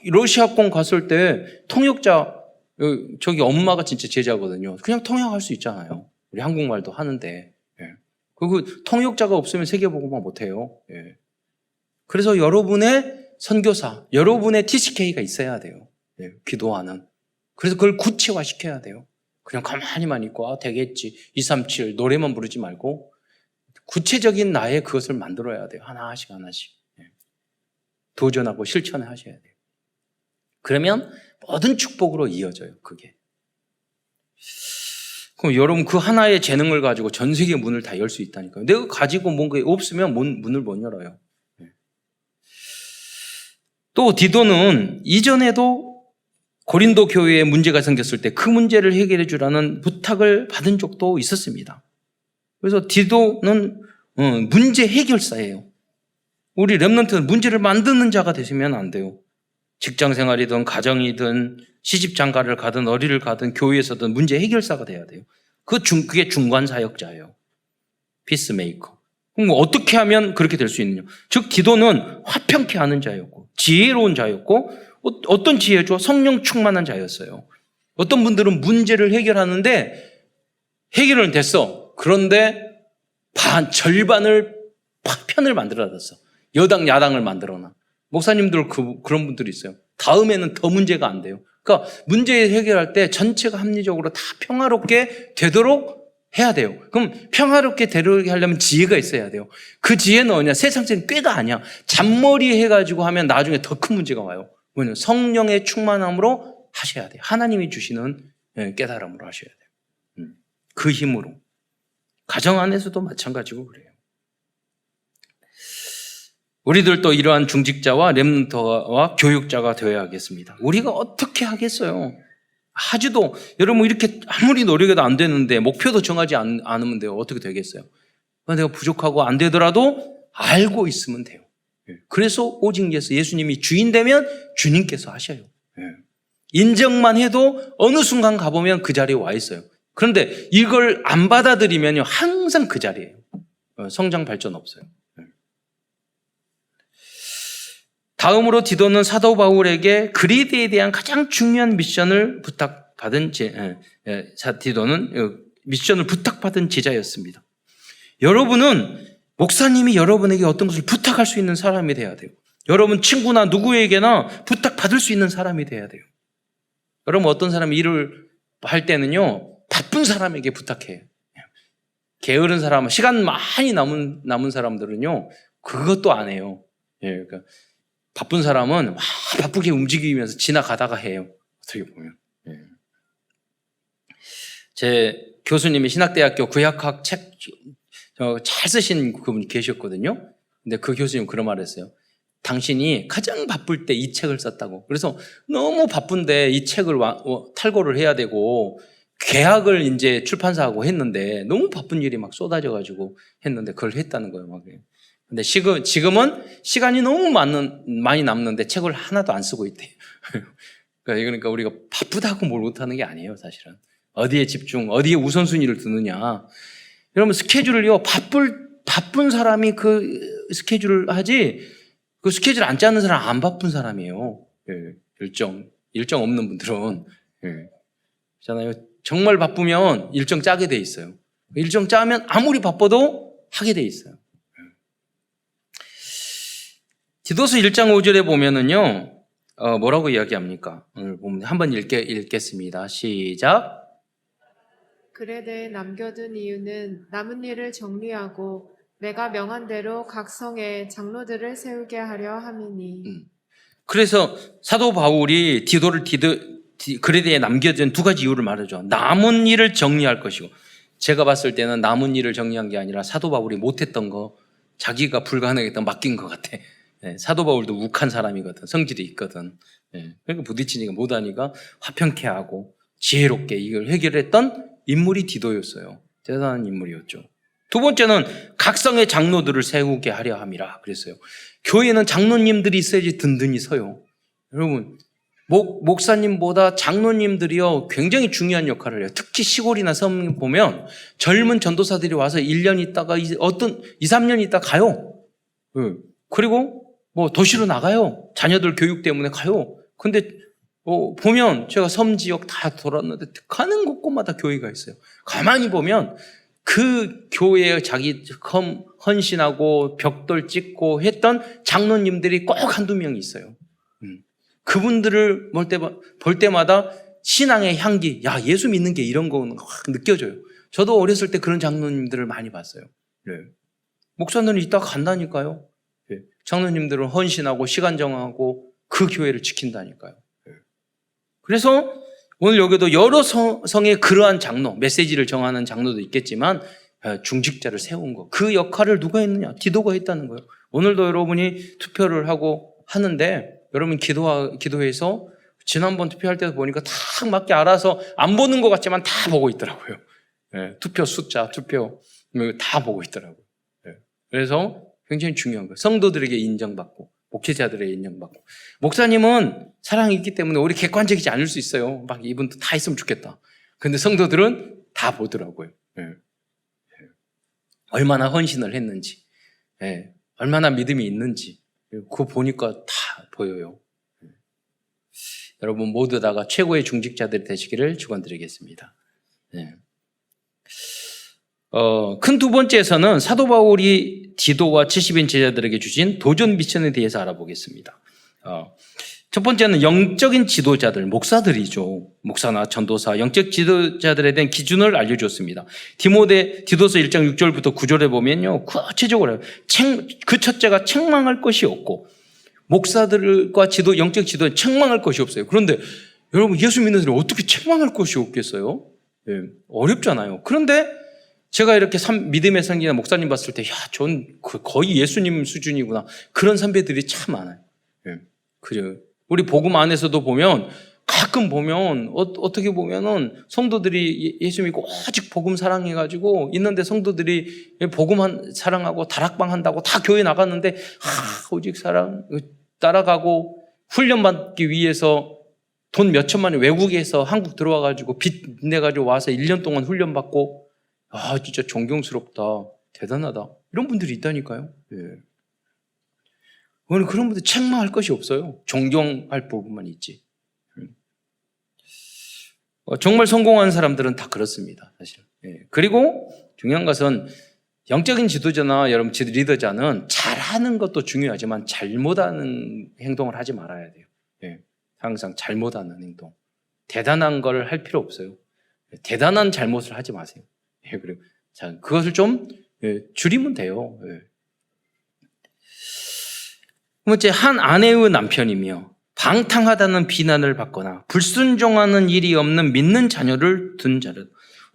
러시아권 갔을 때 통역자 저기 엄마가 진짜 제자거든요. 그냥 통역할 수 있잖아요. 우리 한국말도 하는데. 예. 그 통역자가 없으면 세계복음화 못해요. 예. 그래서 여러분의 선교사, 여러분의 TCK가 있어야 돼요. 예. 기도하는. 그래서 그걸 구체화시켜야 돼요. 그냥 가만히만 있고 되겠지. 237 노래만 부르지 말고 구체적인 나의 그것을 만들어야 돼요. 하나씩 하나씩. 예. 도전하고 실천하셔야 돼요. 그러면 모든 축복으로 이어져요. 그게. 그럼 여러분 그 하나의 재능을 가지고 전 세계 문을 다 열 수 있다니까요. 내가 가지고 뭔가 없으면 문을 못 열어요. 또 디도는 이전에도 고린도 교회에 문제가 생겼을 때 그 문제를 해결해 주라는 부탁을 받은 적도 있었습니다. 그래서 디도는 문제 해결사예요. 우리 렘넌트는 문제를 만드는 자가 되시면 안 돼요. 직장 생활이든 가정이든 시집 장가를 가든 어디를 가든 교회에서든 문제 해결사가 돼야 돼요. 그게 중간 사역자예요. 피스메이커. 그럼 어떻게 하면 그렇게 될 수 있느냐? 즉 디도는 화평케 하는 자였고 지혜로운 자였고 어떤 지혜죠? 성령 충만한 자였어요. 어떤 분들은 문제를 해결하는데 해결은 됐어. 그런데 절반을 편을 만들어놨어. 여당 야당을 만들어놔. 목사님들 그런 분들이 있어요. 다음에는 더 문제가 안 돼요. 그러니까 문제 해결할 때 전체가 합리적으로 다 평화롭게 되도록 해야 돼요. 그럼 평화롭게 되도록 하려면 지혜가 있어야 돼요. 그 지혜는 뭐냐? 세상적인 꾀가 아니야. 잔머리 해가지고 하면 나중에 더 큰 문제가 와요. 뭐냐면 성령의 충만함으로 하셔야 돼요. 하나님이 주시는 깨달음으로 하셔야 돼요. 그 힘으로. 가정 안에서도 마찬가지고 그래요. 우리들도 이러한 중직자와 렘넌트와 교육자가 되어야 하겠습니다. 우리가 어떻게 하겠어요? 하지도 여러분 이렇게 아무리 노력해도 안 되는데 목표도 정하지 않으면 돼요. 어떻게 되겠어요? 내가 부족하고 안 되더라도 알고 있으면 돼요. 그래서 오직 예수님이 주인 되면 주님께서 하셔요. 인정만 해도 어느 순간 가보면 그 자리에 와 있어요. 그런데 이걸 안 받아들이면 항상 그 자리예요. 성장 발전 없어요. 다음으로 디도는 사도 바울에게 그리드에 대한 가장 중요한 미션을 부탁받은 디도는 미션을 부탁받은 제자였습니다. 여러분은 목사님이 여러분에게 어떤 것을 부탁할 수 있는 사람이 돼야 돼요. 여러분 친구나 누구에게나 부탁받을 수 있는 사람이 돼야 돼요. 여러분 어떤 사람이 일을 할 때는요 바쁜 사람에게 부탁해요. 게으른 사람, 시간 많이 남은 사람들은요 그것도 안 해요. 그러니까 바쁜 사람은 막 바쁘게 움직이면서 지나가다가 해요. 어떻게 보면. 제 교수님이 신학대학교 구약학 책 잘 쓰신 그분이 계셨거든요. 근데 그 교수님 그런 말을 했어요. 당신이 가장 바쁠 때 이 책을 썼다고. 그래서 너무 바쁜데 이 책을 탈고를 해야 되고 계약을 이제 출판사하고 했는데 너무 바쁜 일이 막 쏟아져가지고 했는데 그걸 했다는 거예요. 막. 근데 지금은 시간이 너무 많이 남는데 책을 하나도 안 쓰고 있대요. 그러니까 우리가 바쁘다고 뭘 못하는 게 아니에요, 사실은. 어디에 집중, 어디에 우선순위를 두느냐. 여러분 스케줄을요, 바쁜 사람이 그 스케줄을 하지, 그 스케줄 안 짜는 사람 안 바쁜 사람이에요. 일정 없는 분들은. 그렇잖아요. 정말 바쁘면 일정 짜게 돼 있어요. 일정 짜면 아무리 바빠도 하게 돼 있어요. 디도서 1장 5절에 보면은요, 뭐라고 이야기합니까? 오늘 보면 한번 읽겠습니다. 시작. 그레데에 남겨둔 이유는 남은 일을 정리하고 내가 명한 대로 각 성에 장로들을 세우게 하려 함이니. 그래서 사도 바울이 디도를 그레데에 남겨둔 두 가지 이유를 말하죠. 남은 일을 정리할 것이고, 제가 봤을 때는 남은 일을 정리한 게 아니라 사도 바울이 못했던 거, 자기가 불가능했던 맡긴 것 같아. 사도 바울도 욱한 사람이거든. 성질이 있거든. 그러니까 부딪히니까 못하니까 화평케 하고 지혜롭게 이걸 해결했던 인물이 디도였어요. 대단한 인물이었죠. 두 번째는 각성의 장로들을 세우게 하려 함이라 그랬어요. 교회는 장로님들이 있어야지 든든히 서요. 여러분, 목사님보다 장로님들이요 굉장히 중요한 역할을 해요. 특히 시골이나 섬 보면 젊은 전도사들이 와서 1년 있다가 2, 3년 있다 가요. 그리고 뭐 도시로 나가요. 자녀들 교육 때문에 가요. 근데 보면 제가 섬 지역 다 돌았는데 가는 곳곳마다 교회가 있어요. 가만히 보면 그 교회에 자기 헌신하고 벽돌 찍고 했던 장로님들이 꼭 한두 명이 있어요. 그분들을 볼 때마다 신앙의 향기, 야, 예수 믿는 게 이런 거는 확 느껴져요. 저도 어렸을 때 그런 장로님들을 많이 봤어요. 네. 목사들은 이따가 간다니까요. 네. 장로님들은 헌신하고 시간 정하고 그 교회를 지킨다니까요. 네. 그래서 오늘 여기도 여러 성의 그러한 장로, 메시지를 정하는 장로도 있겠지만 중직자를 세운 거. 그 역할을 누가 했느냐? 디도가 했다는 거예요. 오늘도 여러분이 투표를 하고 하는데 여러분 기도해서 지난번 투표할 때도 보니까 다 맞게 알아서 안 보는 것 같지만 다 보고 있더라고요. 네, 투표 숫자, 투표 다 보고 있더라고요. 네, 그래서 굉장히 중요한 거예요. 성도들에게 인정받고 목회자들에게 인정받고 목사님은 사랑이 있기 때문에 우리 객관적이지 않을 수 있어요. 막 이분도 다 있으면 좋겠다. 근데 성도들은 다 보더라고요. 네. 얼마나 헌신을 했는지, 네. 얼마나 믿음이 있는지 그거 보니까 다 보여요. 여러분 모두 다가 최고의 중직자들이 되시기를 축원드리겠습니다. 네. 큰 두 번째에서는 사도 바울이 디도와 70인 제자들에게 주신 도전 미션에 대해서 알아보겠습니다. 첫 번째는 영적인 지도자들, 목사들이죠. 목사나 전도사, 영적 지도자들에 대한 기준을 알려줬습니다. 디도서 1장 6절부터 9절에 보면요. 구체적으로 그 첫째가 책망할 것이 없고 목사들과 영적 지도는 책망할 것이 없어요. 그런데 여러분 예수 믿는 사람이 어떻게 책망할 것이 없겠어요? 네, 어렵잖아요. 그런데 제가 이렇게 믿음의 성기나 목사님 봤을 때, 야, 전 거의 예수님 수준이구나. 그런 선배들이 참 많아요. 네, 그래요. 우리 복음 안에서도 보면 가끔 보면 어떻게 보면은 성도들이 예수 믿고 오직 복음 사랑해가지고 있는데 성도들이 복음 사랑하고 다락방 한다고 다 교회 나갔는데 오직 사랑 따라가고 훈련받기 위해서 돈 몇 천만 원 외국에서 한국 들어와가지고 빚 내가지고 와서 1년 동안 훈련받고 진짜 존경스럽다 대단하다 이런 분들이 있다니까요. 예. 그런 분들 책망할 것이 없어요. 존경할 부분만 있지. 정말 성공한 사람들은 다 그렇습니다. 사실. 예. 그리고 중요한 것은 영적인 지도자나 여러분 리더자는 잘하는 것도 중요하지만 잘못하는 행동을 하지 말아야 돼요. 예. 항상 잘못하는 행동. 대단한 걸 할 필요 없어요. 대단한 잘못을 하지 마세요. 예. 그리고 그것을 좀 줄이면 돼요. 예. 두 번째, 한 아내의 남편이며 방탕하다는 비난을 받거나 불순종하는 일이 없는 믿는 자녀를 둔 자들.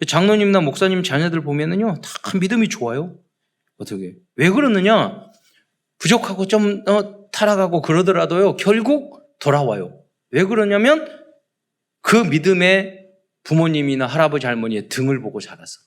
장로님이나 목사님 자녀들 보면은요, 다 믿음이 좋아요. 어떻게? 왜 그러느냐? 부족하고 좀 타락하고 그러더라도요, 결국 돌아와요. 왜 그러냐면 그 믿음에 부모님이나 할아버지 할머니의 등을 보고 자랐어.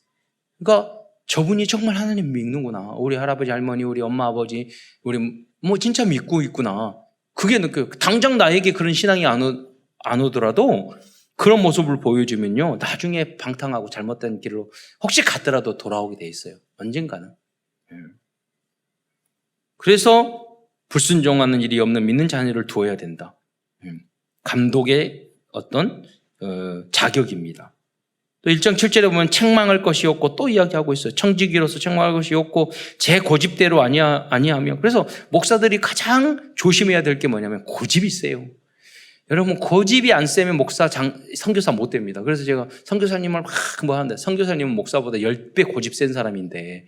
그러니까 저분이 정말 하나님 믿는구나. 우리 할아버지 할머니, 우리 엄마 아버지, 우리 진짜 믿고 있구나. 그게 느껴요. 당장 나에게 그런 신앙이 안 오더라도 그런 모습을 보여주면요. 나중에 방탕하고 잘못된 길로 혹시 갔더라도 돌아오게 돼 있어요. 언젠가는. 그래서 불순종하는 일이 없는 믿는 자녀를 두어야 된다. 감독의 어떤 자격입니다. 또 1장 7절에 보면 책망할 것이 없고 또 이야기하고 있어요. 청지기로서 책망할 것이 없고 제 고집대로 아니하며. 그래서 목사들이 가장 조심해야 될 게 뭐냐면 고집이 세요. 여러분 고집이 안 세면 선교사 못 됩니다. 그래서 제가 선교사님을 막 하는데 선교사님은 목사보다 10배 고집 센 사람인데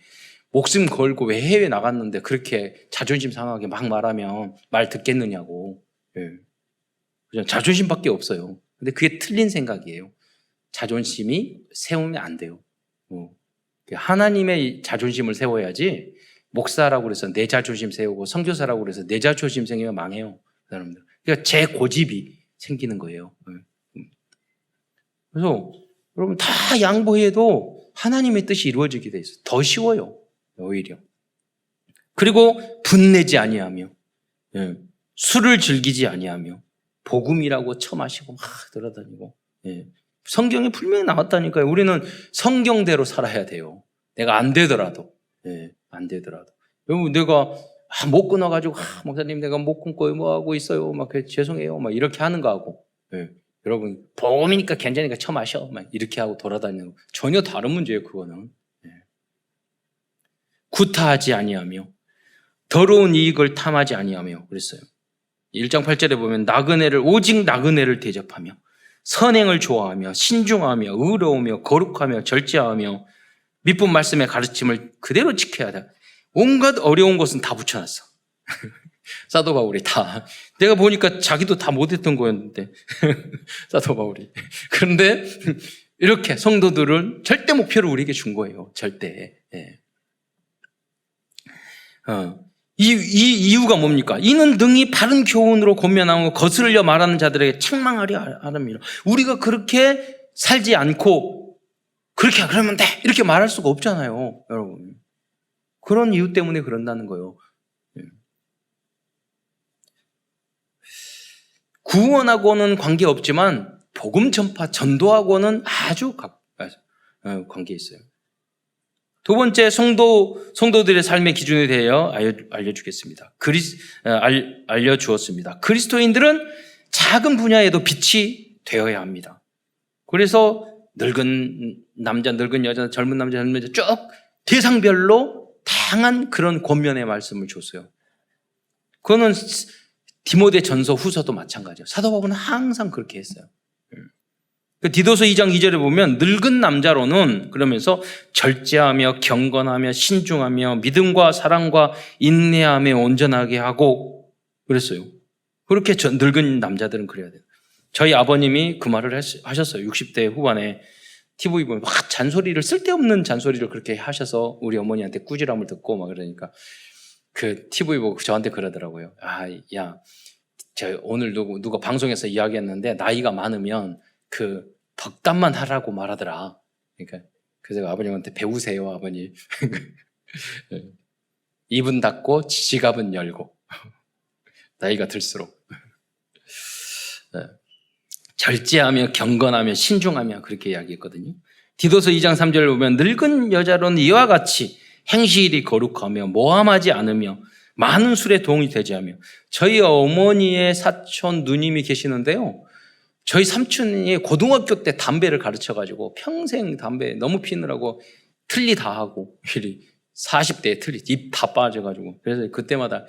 목숨 걸고 왜 해외 나갔는데 그렇게 자존심 상하게 막 말하면 말 듣겠느냐고. 그냥 자존심밖에 없어요. 근데 그게 틀린 생각이에요. 자존심이 세우면 안 돼요. 하나님의 자존심을 세워야지 목사라고 그래서 내 자존심 세우고 선교사라고 그래서 내 자존심 생기면 망해요. 여러분들. 그러니까 제 고집이 생기는 거예요. 그래서 여러분 다 양보해도 하나님의 뜻이 이루어지게 돼 있어요. 더 쉬워요. 오히려. 그리고 분내지 아니하며 술을 즐기지 아니하며 복음이라고 처마시고 막 돌아다니고 성경에 분명히 나왔다니까요. 우리는 성경대로 살아야 돼요. 내가 안 되더라도 안 되더라도 여러분 내가 못 끊어가지고 목사님 내가 못 끊고 뭐 하고 있어요. 막 죄송해요. 막 이렇게 하는 거하고 여러분 복음이니까 괜찮으니까 처마셔. 막 이렇게 하고 돌아다니는 거 전혀 다른 문제예요. 그거는 구타하지 아니하며 더러운 이익을 탐하지 아니하며 그랬어요. 1장 8절에 보면 오직 나그네를 대접하며 선행을 좋아하며 신중하며 의로우며 거룩하며 절제하며 믿음 말씀의 가르침을 그대로 지켜야 돼. 온갖 어려운 것은 다 붙여놨어. 사도 바울이 다. 내가 보니까 자기도 다 못했던 거였는데 사도 바울이. 그런데 이렇게 성도들은 절대 목표를 우리에게 준 거예요. 절대. 이 이유가 뭡니까? 이는 능히 바른 교훈으로 권면하고 거스르려 말하는 자들에게 책망하려 함이라. 우리가 그렇게 살지 않고 그렇게 그러면 돼 이렇게 말할 수가 없잖아요, 여러분. 그런 이유 때문에 그런다는 거예요. 구원하고는 관계없지만 복음 전파, 전도하고는 아주 관계 있어요. 두 번째 성도들의 삶의 기준에 대하여 알려주겠습니다. 알려주었습니다. 그리스도인들은 작은 분야에도 빛이 되어야 합니다. 그래서 늙은 남자, 늙은 여자, 젊은 남자, 젊은 여자 쭉 대상별로 다양한 그런 권면의 말씀을 줬어요. 그거는 디모데 전서 후서도 마찬가지예요. 사도 바울은 항상 그렇게 했어요. 디도서 2장 2절에 보면 늙은 남자로는 그러면서 절제하며 경건하며 신중하며 믿음과 사랑과 인내함에 온전하게 하고 그랬어요. 그렇게 늙은 남자들은 그래야 돼요. 저희 아버님이 그 말을 하셨어요. 60대 후반에 TV 보면 막 잔소리를 쓸데없는 잔소리를 그렇게 하셔서 우리 어머니한테 꾸지람을 듣고 막 그러니까 그 TV 보고 저한테 그러더라고요. 야, 저 오늘 누가 방송에서 이야기했는데 나이가 많으면 그 덕담만 하라고 말하더라. 그러니까 그래서 아버님한테 배우세요, 아버님. 입은 닫고 지갑은 열고 나이가 들수록 절제하며 경건하며 신중하며 그렇게 이야기했거든요. 디도서 2장 3절을 보면 늙은 여자로는 이와 같이 행실이 거룩하며 모함하지 않으며 많은 술에 도움이 되지 않으며 저희 어머니의 사촌 누님이 계시는데요. 저희 삼촌이 고등학교 때 담배를 가르쳐가지고 평생 담배 너무 피느라고 틀리 다 하고 40대에 틀리 입 다 빠져가지고 그래서 그때마다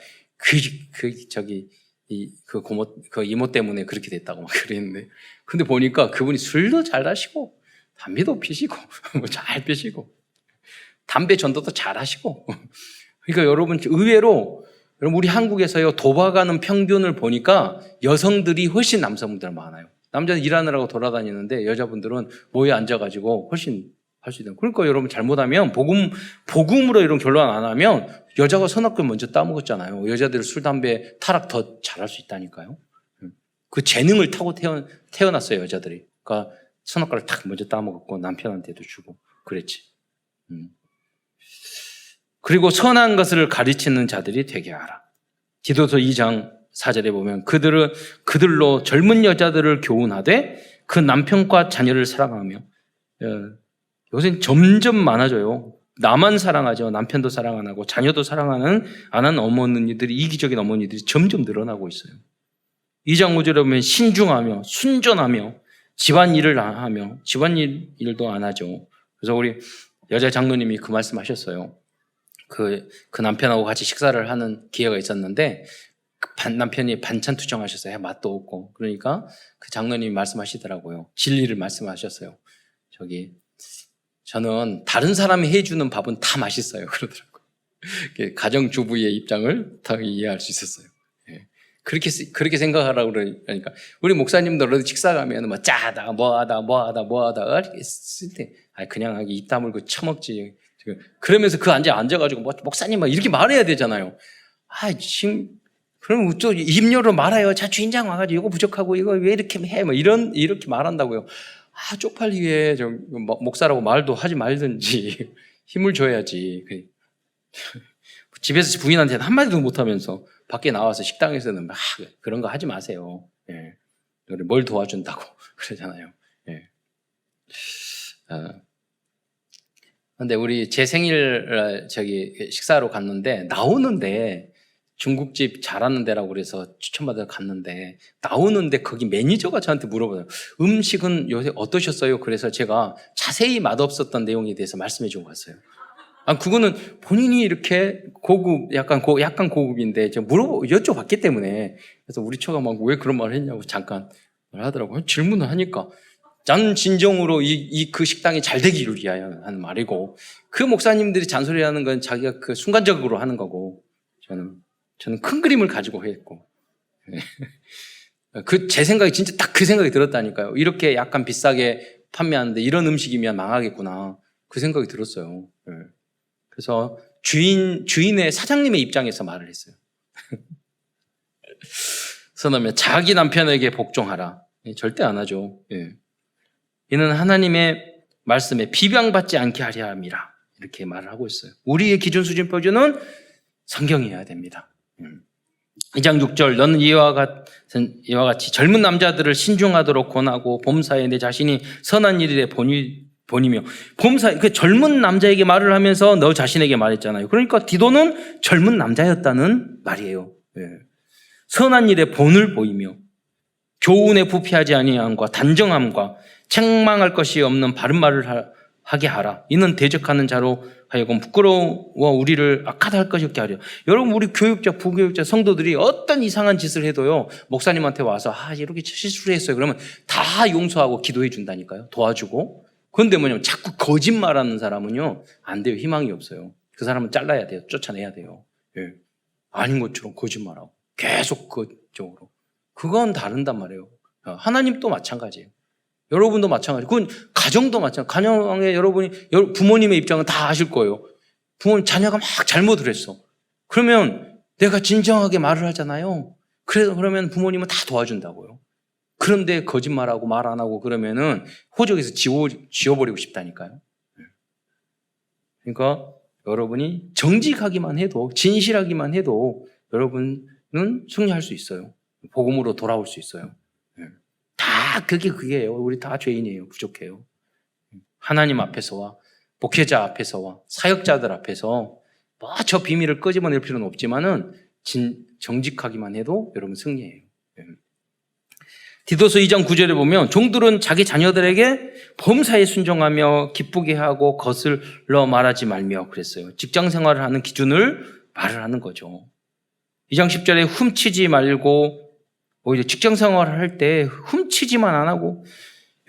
그 이모 때문에 그렇게 됐다고 막 그랬는데 근데 보니까 그분이 술도 잘 하시고 담배도 피시고 잘 피시고 담배 전도도 잘 하시고 그러니까 여러분 의외로 여러분 우리 한국에서요 도박하는 평균을 보니까 여성들이 훨씬 남성분들 많아요. 남자는 일하느라고 돌아다니는데 여자분들은 모여 앉아가지고 훨씬 할 수 있는. 그러니까 여러분 잘못하면 복음으로 이런 결론 안 하면 여자가 선악을 먼저 따먹었잖아요. 여자들 술, 담배, 타락 더 잘할 수 있다니까요. 그 재능을 타고 태어났어요, 여자들이. 그러니까 선악과를 탁 먼저 따먹었고 남편한테도 주고 그랬지. 그리고 선한 것을 가르치는 자들이 되게 하라. 디도서 2장 4절에 보면 그들로 젊은 여자들을 교훈하되 그 남편과 자녀를 사랑하며 요새는 점점 많아져요. 나만 사랑하죠. 남편도 사랑 안 하고 자녀도 사랑 안 하는 어머니들이 이기적인 어머니들이 점점 늘어나고 있어요. 2장 5절에 보면 신중하며 순전하며 집안일을 안 하며 집안일도 안 하죠. 그래서 우리 여자 장로님이 그 말씀하셨어요. 그 남편하고 같이 식사를 하는 기회가 있었는데 남편이 반찬 투정하셨어요. 맛도 없고. 그러니까 그 장로님이 말씀하시더라고요. 진리를 말씀하셨어요. 저는 다른 사람이 해주는 밥은 다 맛있어요. 그러더라고요. 가정주부의 입장을 다 이해할 수 있었어요. 그렇게 생각하라고 그러니까 우리 목사님들은 식사 가면 뭐 짜다 뭐하다 쓸 때 그냥 입 다물고 처먹지. 그러면서 그 앉아가지고 목사님 막 이렇게 말해야 되잖아요. 지금 그럼 또 입 열어 말아요. 자 주인장 와가지고 이거 부족하고 이거 왜 이렇게 해? 뭐 이렇게 말한다고요. 쪽팔리게 목사라고 말도 하지 말든지 힘을 줘야지. 집에서 부인한테 한마디도 못하면서 밖에 나와서 식당에서는 막 그런 거 하지 마세요. 예. 뭘 도와준다고 그러잖아요. 예. 근데 우리 제 생일 식사로 갔는데 나오는데 중국집 잘하는 데라고 그래서 추천받아 갔는데 나오는데 거기 매니저가 저한테 물어봐요. 음식은 요새 어떠셨어요? 그래서 제가 자세히 맛없었던 내용에 대해서 말씀해 주고 갔어요. 그거는 본인이 이렇게 고급, 약간 고급인데 제가 여쭤봤기 때문에 그래서 우리 처가 막 왜 그런 말을 했냐고 잠깐 하더라고요. 질문을 하니까 난 진정으로 그 식당이 잘 되기를 위하여 하는 말이고 그 목사님들이 잔소리하는 건 자기가 그 순간적으로 하는 거고 저는 큰 그림을 가지고 했고 제 생각이 진짜 딱 그 생각이 들었다니까요. 이렇게 약간 비싸게 판매하는데 이런 음식이면 망하겠구나 그 생각이 들었어요. 그래서 주인의 사장님의 입장에서 말을 했어요. 선하면 자기 남편에게 복종하라. 절대 안 하죠. 이는 하나님의 말씀에 비방받지 않게 하려 함이라. 이렇게 말을 하고 있어요. 우리의 기준 수준 표준은 성경이어야 됩니다. 2장 6절 너는 이와 같이 젊은 남자들을 신중하도록 권하고 범사에 내 자신이 선한 일에 본이며 범사 그 젊은 남자에게 말을 하면서 너 자신에게 말했잖아요. 그러니까 디도는 젊은 남자였다는 말이에요. 선한 일에 본을 보이며 교훈에 부패하지 아니함과 단정함과 책망할 것이 없는 바른 말을 하게 하라. 이는 대적하는 자로 하여금 부끄러워 우리를 악하다 할 것이 없게 하려. 여러분 우리 교육자, 부교육자 성도들이 어떤 이상한 짓을 해도요 목사님한테 와서 이렇게 실수를 했어요. 그러면 다 용서하고 기도해 준다니까요. 도와주고. 그런데 자꾸 거짓말하는 사람은요 안 돼요. 희망이 없어요. 그 사람은 잘라야 돼요. 쫓아내야 돼요. 아닌 것처럼 거짓말하고 계속 그쪽으로. 그건 다른단 말이에요. 하나님도 마찬가지예요. 여러분도 마찬가지. 그건 가정도 마찬가지. 가정에 여러분이 부모님의 입장은 다 아실 거예요. 자녀가 막 잘못을 했어. 그러면 내가 진정하게 말을 하잖아요. 그러면 부모님은 다 도와준다고요. 그런데 거짓말하고 말 안 하고 그러면은 호적에서 지워버리고 싶다니까요. 그러니까 여러분이 정직하기만 해도 진실하기만 해도 여러분은 승리할 수 있어요. 복음으로 돌아올 수 있어요. 다 그게예요. 우리 다 죄인이에요. 부족해요. 하나님 앞에서와 목회자 앞에서와 사역자들 앞에서 저 비밀을 끄집어낼 필요는 없지만은 정직하기만 해도 여러분 승리해요. 디도서 2장 9절에 보면 종들은 자기 자녀들에게 범사에 순종하며 기쁘게 하고 거슬러 말하지 말며 그랬어요. 직장 생활을 하는 기준을 말을 하는 거죠. 2장 10절에 훔치지 말고 오히려 직장 생활을 할 때 훔치지만 안 하고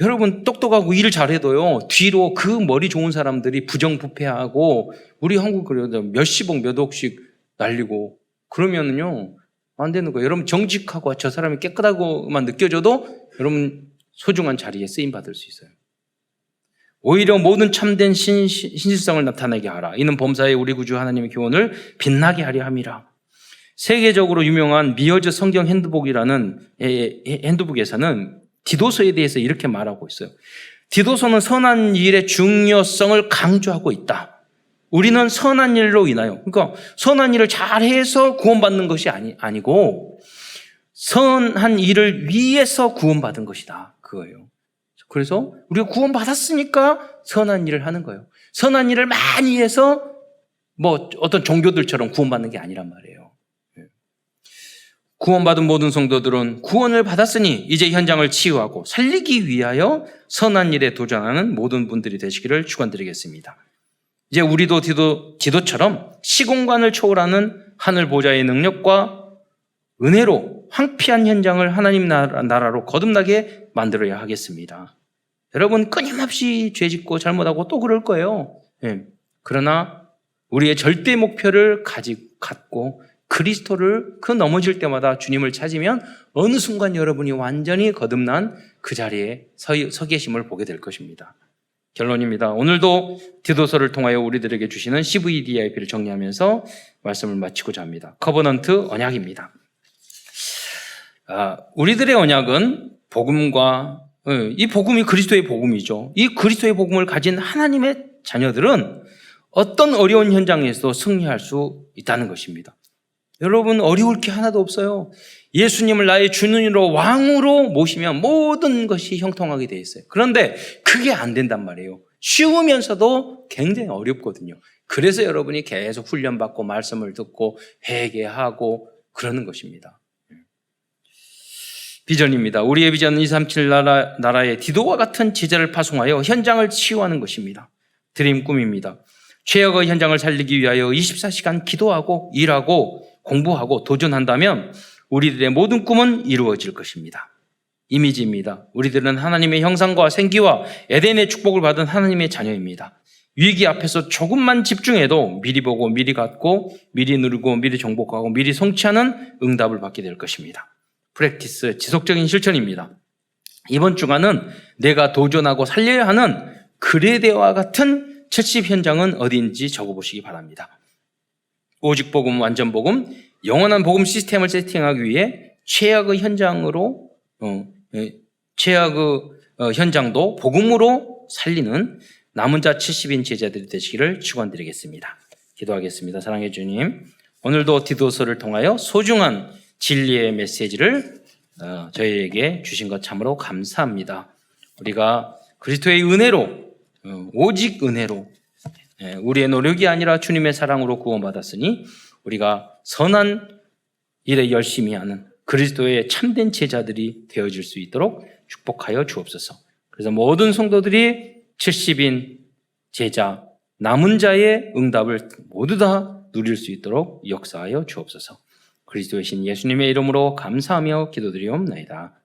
여러분 똑똑하고 일을 잘해도요 뒤로 그 머리 좋은 사람들이 부정부패하고 우리 한국 그래도 몇십억 몇 억씩 날리고 그러면은요 안 되는 거예요. 여러분 정직하고 저 사람이 깨끗하고만 느껴져도 여러분 소중한 자리에 쓰임 받을 수 있어요. 오히려 모든 참된 신실성을 나타내게 하라. 이는 범사에 우리 구주 하나님의 교훈을 빛나게 하려 함이라. 세계적으로 유명한 미어즈 성경 핸드북이라는 핸드북에서는 디도서에 대해서 이렇게 말하고 있어요. 디도서는 선한 일의 중요성을 강조하고 있다. 우리는 선한 일로 인하여, 그러니까 선한 일을 잘해서 구원받는 것이 아니고 선한 일을 위해서 구원받은 것이다. 그거예요. 그래서 우리가 구원받았으니까 선한 일을 하는 거예요. 선한 일을 많이 해서 어떤 종교들처럼 구원받는 게 아니란 말이에요. 구원받은 모든 성도들은 구원을 받았으니 이제 현장을 치유하고 살리기 위하여 선한 일에 도전하는 모든 분들이 되시기를 축원드리겠습니다. 이제 우리도 디도처럼 시공간을 초월하는 하늘 보좌의 능력과 은혜로 황폐한 현장을 하나님 나라로 거듭나게 만들어야 하겠습니다. 여러분 끊임없이 죄짓고 잘못하고 또 그럴 거예요. 그러나 우리의 절대 목표를 갖고 그리스도를 넘어질 때마다 주님을 찾으면 어느 순간 여러분이 완전히 거듭난 그 자리에 서 계심을 보게 될 것입니다. 결론입니다. 오늘도 디도서를 통하여 우리들에게 주시는 CVDIP를 정리하면서 말씀을 마치고자 합니다. 커버넌트 언약입니다. 우리들의 언약은 복음과 이 복음이 그리스도의 복음이죠. 이 그리스도의 복음을 가진 하나님의 자녀들은 어떤 어려운 현장에서도 승리할 수 있다는 것입니다. 여러분, 어려울 게 하나도 없어요. 예수님을 나의 주님으로 왕으로 모시면 모든 것이 형통하게 되어 있어요. 그런데 그게 안 된단 말이에요. 쉬우면서도 굉장히 어렵거든요. 그래서 여러분이 계속 훈련받고 말씀을 듣고 회개하고 그러는 것입니다. 비전입니다. 우리의 비전은 237 나라의 디도와 같은 제자를 파송하여 현장을 치유하는 것입니다. 드림 꿈입니다. 최악의 현장을 살리기 위하여 24시간 기도하고 일하고 공부하고 도전한다면 우리들의 모든 꿈은 이루어질 것입니다. 이미지입니다. 우리들은 하나님의 형상과 생기와 에덴의 축복을 받은 하나님의 자녀입니다. 위기 앞에서 조금만 집중해도 미리 보고 미리 갖고 미리 누리고 미리 정복하고 미리 성취하는 응답을 받게 될 것입니다. 프랙티스, 지속적인 실천입니다. 이번 주간은 내가 도전하고 살려야 하는 그레데와 같은 70 현장은 어디인지 적어보시기 바랍니다. 오직 복음, 완전 복음, 영원한 복음 시스템을 세팅하기 위해 최악의 현장으로 최악의 현장도 복음으로 살리는 남은 자 70인 제자들이 되시기를 축원드리겠습니다. 기도하겠습니다. 사랑해 주님, 오늘도 디도서를 통하여 소중한 진리의 메시지를 저희에게 주신 것 참으로 감사합니다. 우리가 그리스도의 은혜로, 오직 은혜로, 우리의 노력이 아니라 주님의 사랑으로 구원받았으니 우리가 선한 일에 열심히 하는 그리스도의 참된 제자들이 되어질 수 있도록 축복하여 주옵소서. 그래서 모든 성도들이 70인 제자, 남은 자의 응답을 모두 다 누릴 수 있도록 역사하여 주옵소서. 그리스도의 신 예수님의 이름으로 감사하며 기도드리옵나이다.